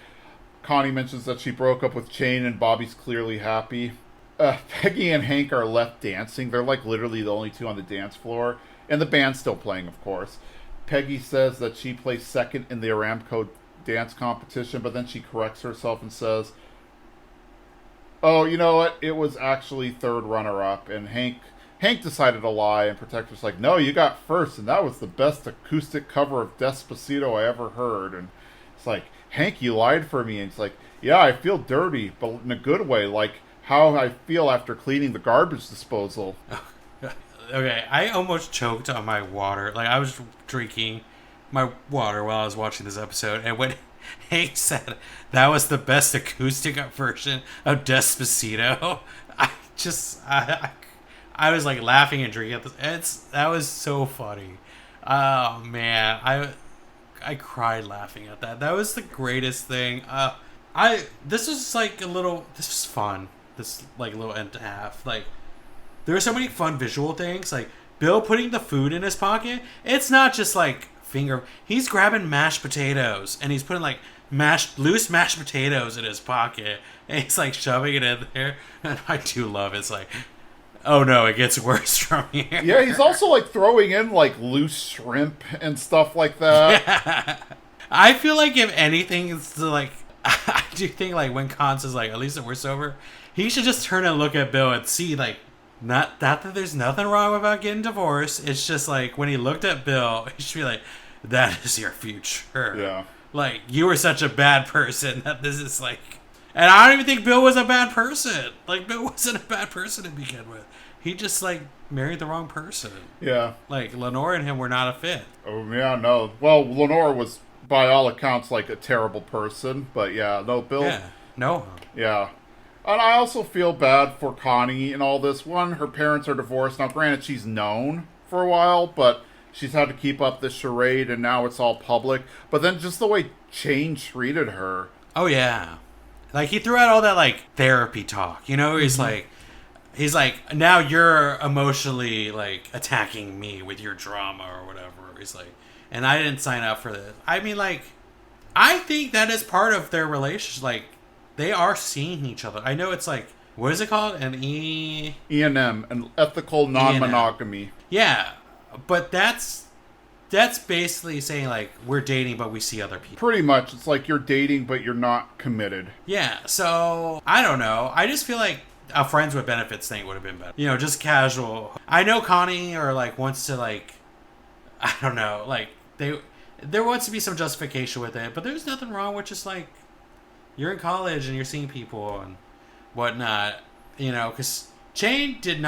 Connie mentions that she broke up with Chane, and Bobby's clearly happy. Peggy and Hank are left dancing. They're like literally the only two on the dance floor. And the band's still playing, of course. Peggy says that she placed second in the Aramco dance competition, but then she corrects herself and says, oh, you know what? It was actually third runner-up. And Hank decided to lie, and Protector's like, no, you got first, and that was the best acoustic cover of Despacito I ever heard. And it's like, Hank, you lied for me. And it's like, yeah, I feel dirty, but in a good way, like how I feel after cleaning the garbage disposal. Okay, I almost choked on my water. Like, I was drinking my water while I was watching this episode, and when Hank said that was the best acoustic version of Despacito, I was like laughing and drinking at this. That was so funny. Oh man, I cried laughing at that. That was the greatest thing. This was fun. This like little end and a half. Like, there are so many fun visual things. Like Bill putting the food in his pocket. It's not just like he's grabbing mashed potatoes and he's putting like loose mashed potatoes in his pocket, and he's like shoving it in there. And I do love it. It's like, oh no, it gets worse from here. Yeah, he's also like throwing in like loose shrimp and stuff like that. Yeah. I feel like if anything, it's like, I do think like when Kahn says like, at least we're sober, he should just turn and look at Bill and see like Not that there's nothing wrong about getting divorced. It's just like when he looked at Bill, he should be like, "That is your future." Yeah. Like, you were such a bad person that this is like... And I don't even think Bill was a bad person. Like, Bill wasn't a bad person to begin with. He just, like, married the wrong person. Yeah. Like, Lenore and him were not a fit. Oh, yeah, no. Well, Lenore was, by all accounts, like a terrible person. But yeah, no, Bill... Yeah. No. Yeah. And I also feel bad for Connie and all this. One, her parents are divorced. Now, granted, she's known for a while, but she's had to keep up this charade, and now it's all public. But then just the way Chane treated her. Oh, yeah. Like, he threw out all that, like, therapy talk. You know, he's like, now you're emotionally, like, attacking me with your drama or whatever. He's like, and I didn't sign up for this. I mean, like, I think that is part of their relationship. Like, they are seeing each other. I know it's like, what is it called? E&M, an ethical non-monogamy. Yeah, but that's basically saying, like, we're dating, but we see other people. Pretty much. It's like you're dating, but you're not committed. Yeah, so, I don't know. I just feel like a friends with benefits thing would have been better. You know, just casual. I know Connie, or, like, wants to, like, I don't know, like, there wants to be some justification with it, but there's nothing wrong with just, like, you're in college and you're seeing people and whatnot, you know, because Chane does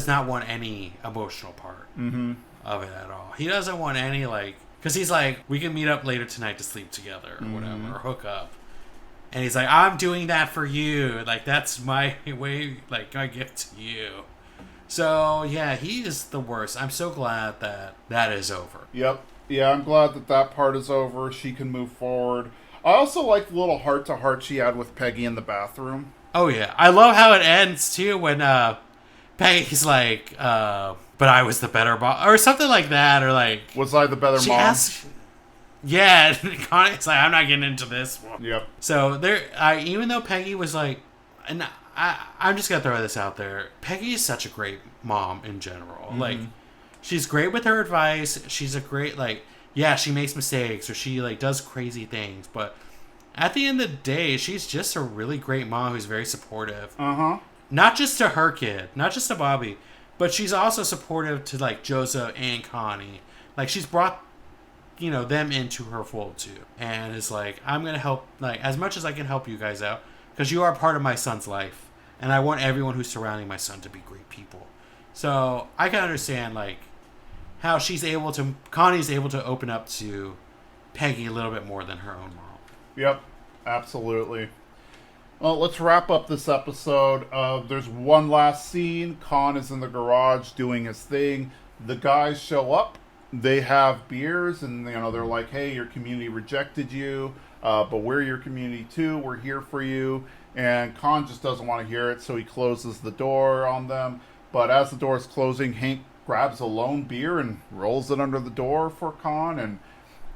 not want any emotional part of it at all. He doesn't want any, like, because he's like, we can meet up later tonight to sleep together or whatever, or hook up. And he's like, I'm doing that for you. Like, that's my way, like, my gift to you. So, yeah, he is the worst. I'm so glad that is over. Yep. Yeah, I'm glad that part is over. She can move forward. I also like the little heart-to-heart she had with Peggy in the bathroom. Oh, yeah. I love how it ends, too, when Peggy's like, but I was the better mom, or something like that, or like... Was I the better mom? Asks, yeah, Connie's like, I'm not getting into this one. Yep. So, even though Peggy was like... And I'm just going to throw this out there. Peggy is such a great mom in general. Like, she's great with her advice. She's a great, like... Yeah, she makes mistakes, or she, like, does crazy things, but at the end of the day, she's just a really great mom who's very supportive. Not just to her kid, not just to Bobby, but she's also supportive to, like, Joseph and Connie. Like, she's brought, you know, them into her fold, too. And is like, I'm going to help, like, as much as I can help you guys out, because you are part of my son's life, and I want everyone who's surrounding my son to be great people. So, I can understand, like, how Connie's able to open up to Peggy a little bit more than her own mom. Yep, absolutely. Well, let's wrap up this episode. There's one last scene. Kahn is in the garage doing his thing. The guys show up. They have beers, and you know they're like, "Hey, your community rejected you, but we're your community too. We're here for you." And Kahn just doesn't want to hear it, so he closes the door on them. But as the door is closing, Hank grabs a lone beer and rolls it under the door for Kahn. And,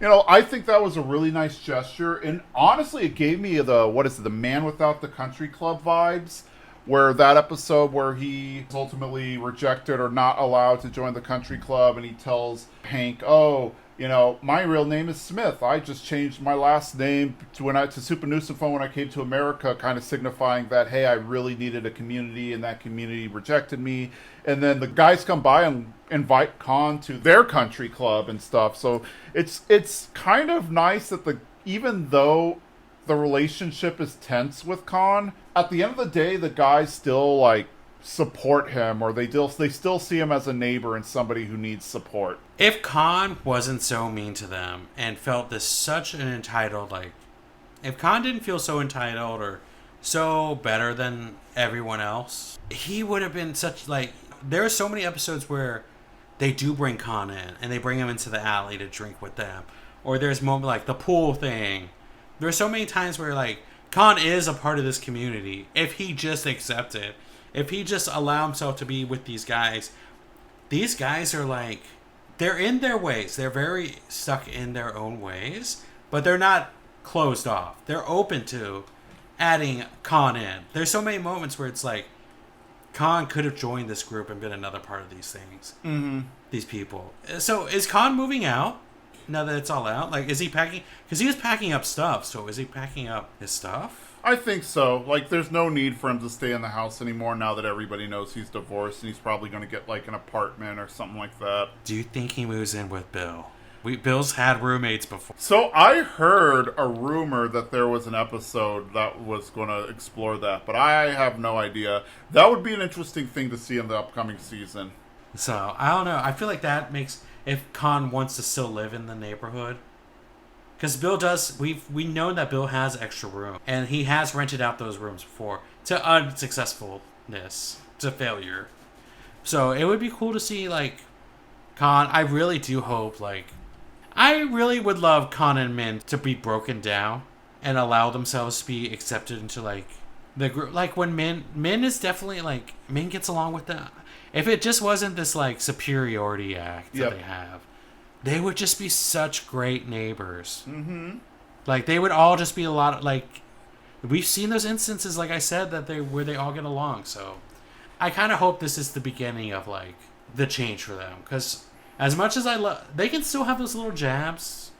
you know, I think that was a really nice gesture. And honestly, it gave me the Man Without the Country Club vibes, where that episode where he is ultimately rejected or not allowed to join the country club, and he tells Hank, oh, you know, my real name is Smith. I just changed my last name to Souphanousinphones when I came to America, kind of signifying that, hey, I really needed a community, and that community rejected me. And then the guys come by and invite Kahn to their country club and stuff. So it's kind of nice that even though the relationship is tense with Kahn, at the end of the day, the guys still, like, support him, or they still see him as a neighbor and somebody who needs support. If Kahn wasn't so mean to them and felt this such an entitled, like, if Kahn didn't feel so entitled or so better than everyone else, he would have been such, like, there are so many episodes where they do bring Kahn in and they bring him into the alley to drink with them, or there's moment like the pool thing. There's so many times where, like, Kahn is a part of this community. If he just accepted, if he just allow himself to be with these guys are like, they're in their ways. They're very stuck in their own ways, but they're not closed off. They're open to adding Kahn in. There's so many moments where it's like, Kahn could have joined this group and been another part of these things. These people. So is Kahn moving out now that it's all out? Like, is he packing? Because he was packing up stuff. So is he packing up his stuff? I think so. Like, there's no need for him to stay in the house anymore now that everybody knows he's divorced, and he's probably going to get, like, an apartment or something like that. Do you think he moves in with Bill? Bill's had roommates before. So I heard a rumor that there was an episode that was going to explore that, but I have no idea. That would be an interesting thing to see in the upcoming season. So, I don't know. I feel like that makes... If Kahn wants to still live in the neighborhood... Because Bill does... We know that Bill has extra room. And he has rented out those rooms before. To unsuccessfulness. To failure. So, it would be cool to see, like... Kahn... I really do hope, like... I really would love Kahn and Minh to be broken down. And allow themselves to be accepted into, like... The group... Like, when Minh is definitely, like... Minh gets along with them. If it just wasn't this, like, superiority act that they have, they would just be such great neighbors. Mm-hmm. Like, they would all just be a lot of, like... We've seen those instances, like I said, where they all get along, so... I kind of hope this is the beginning of, like, the change for them. Because as much as I love... They can still have those little jabs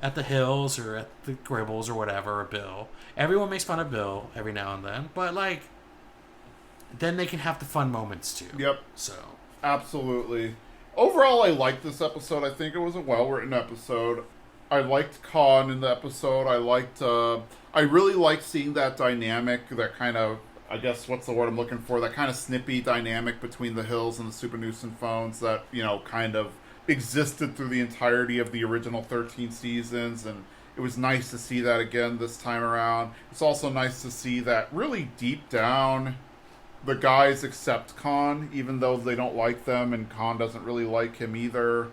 at the Hills or at the Gribbles or whatever, or Bill. Everyone makes fun of Bill every now and then, but, like... Then they can have the fun moments too. Yep. So. Absolutely. Overall, I liked this episode. I think it was a well-written episode. I liked Kahn in the episode. I really liked seeing that dynamic, that kind of, I guess, what's the word I'm looking for? That kind of snippy dynamic between the Hills and the Souphanousinphones that, kind of existed through the entirety of the original 13 seasons. And it was nice to see that again this time around. It's also nice to see that really deep down... The guys accept Kahn, even though they don't like them, and Kahn doesn't really like him either.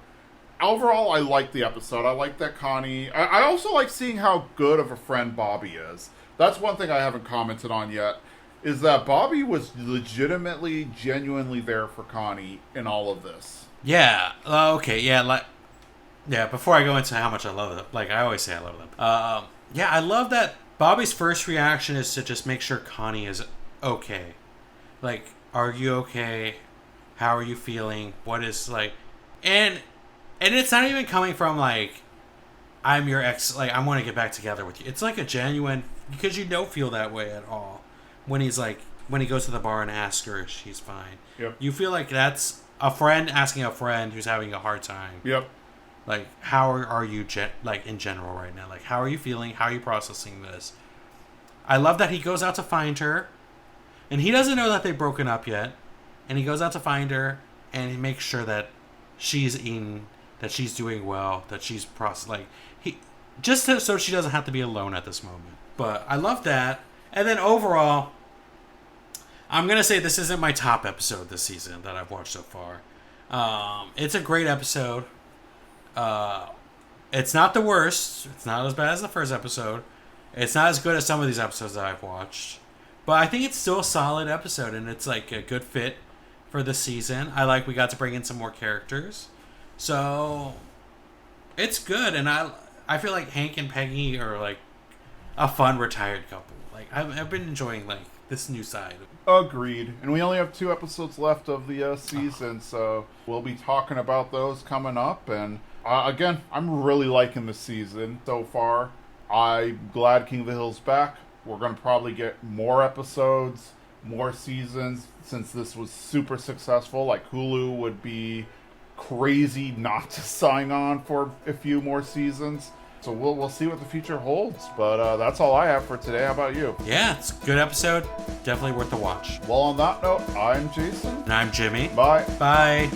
Overall, I like the episode. I like that Connie... I also like seeing how good of a friend Bobby is. That's one thing I haven't commented on yet, is that Bobby was legitimately, genuinely there for Connie in all of this. Yeah. Okay, yeah. Yeah, before I go into how much I love them, like I always say I love them. Yeah, I love that Bobby's first reaction is to just make sure Connie is okay. Like, are you okay? How are you feeling? What is, like... And it's not even coming from, like, I'm your ex... Like, I want to get back together with you. It's, like, a genuine... Because you don't feel that way at all. When he's, like... When he goes to the bar and asks her if she's fine. Yep. You feel like that's a friend asking a friend who's having a hard time. Yep. Like, how are you, like, in general right now? Like, how are you feeling? How are you processing this? I love that he goes out to find her. And he doesn't know that they've broken up yet. And he goes out to find her. And he makes sure that she's eating, that she's doing well, that she's so she doesn't have to be alone at this moment. But I love that. And then overall, I'm going to say this isn't my top episode this season that I've watched so far. It's a great episode. It's not the worst. It's not as bad as the first episode. It's not as good as some of these episodes that I've watched. But I think it's still a solid episode, and it's like a good fit for the season. We got to bring in some more characters. So, it's good, and I feel like Hank and Peggy are like a fun retired couple. Like, I've been enjoying like this new side. Agreed. And we only have 2 episodes left of the season, so we'll be talking about those coming up. And again, I'm really liking the season so far. I'm glad King of the Hill's back. We're going to probably get more episodes, more seasons, since this was super successful. Like, Hulu would be crazy not to sign on for a few more seasons. So we'll see what the future holds. But that's all I have for today. How about you? Yeah, it's a good episode. Definitely worth the watch. Well, on that note, I'm Jason. And I'm Jimmy. Bye. Bye.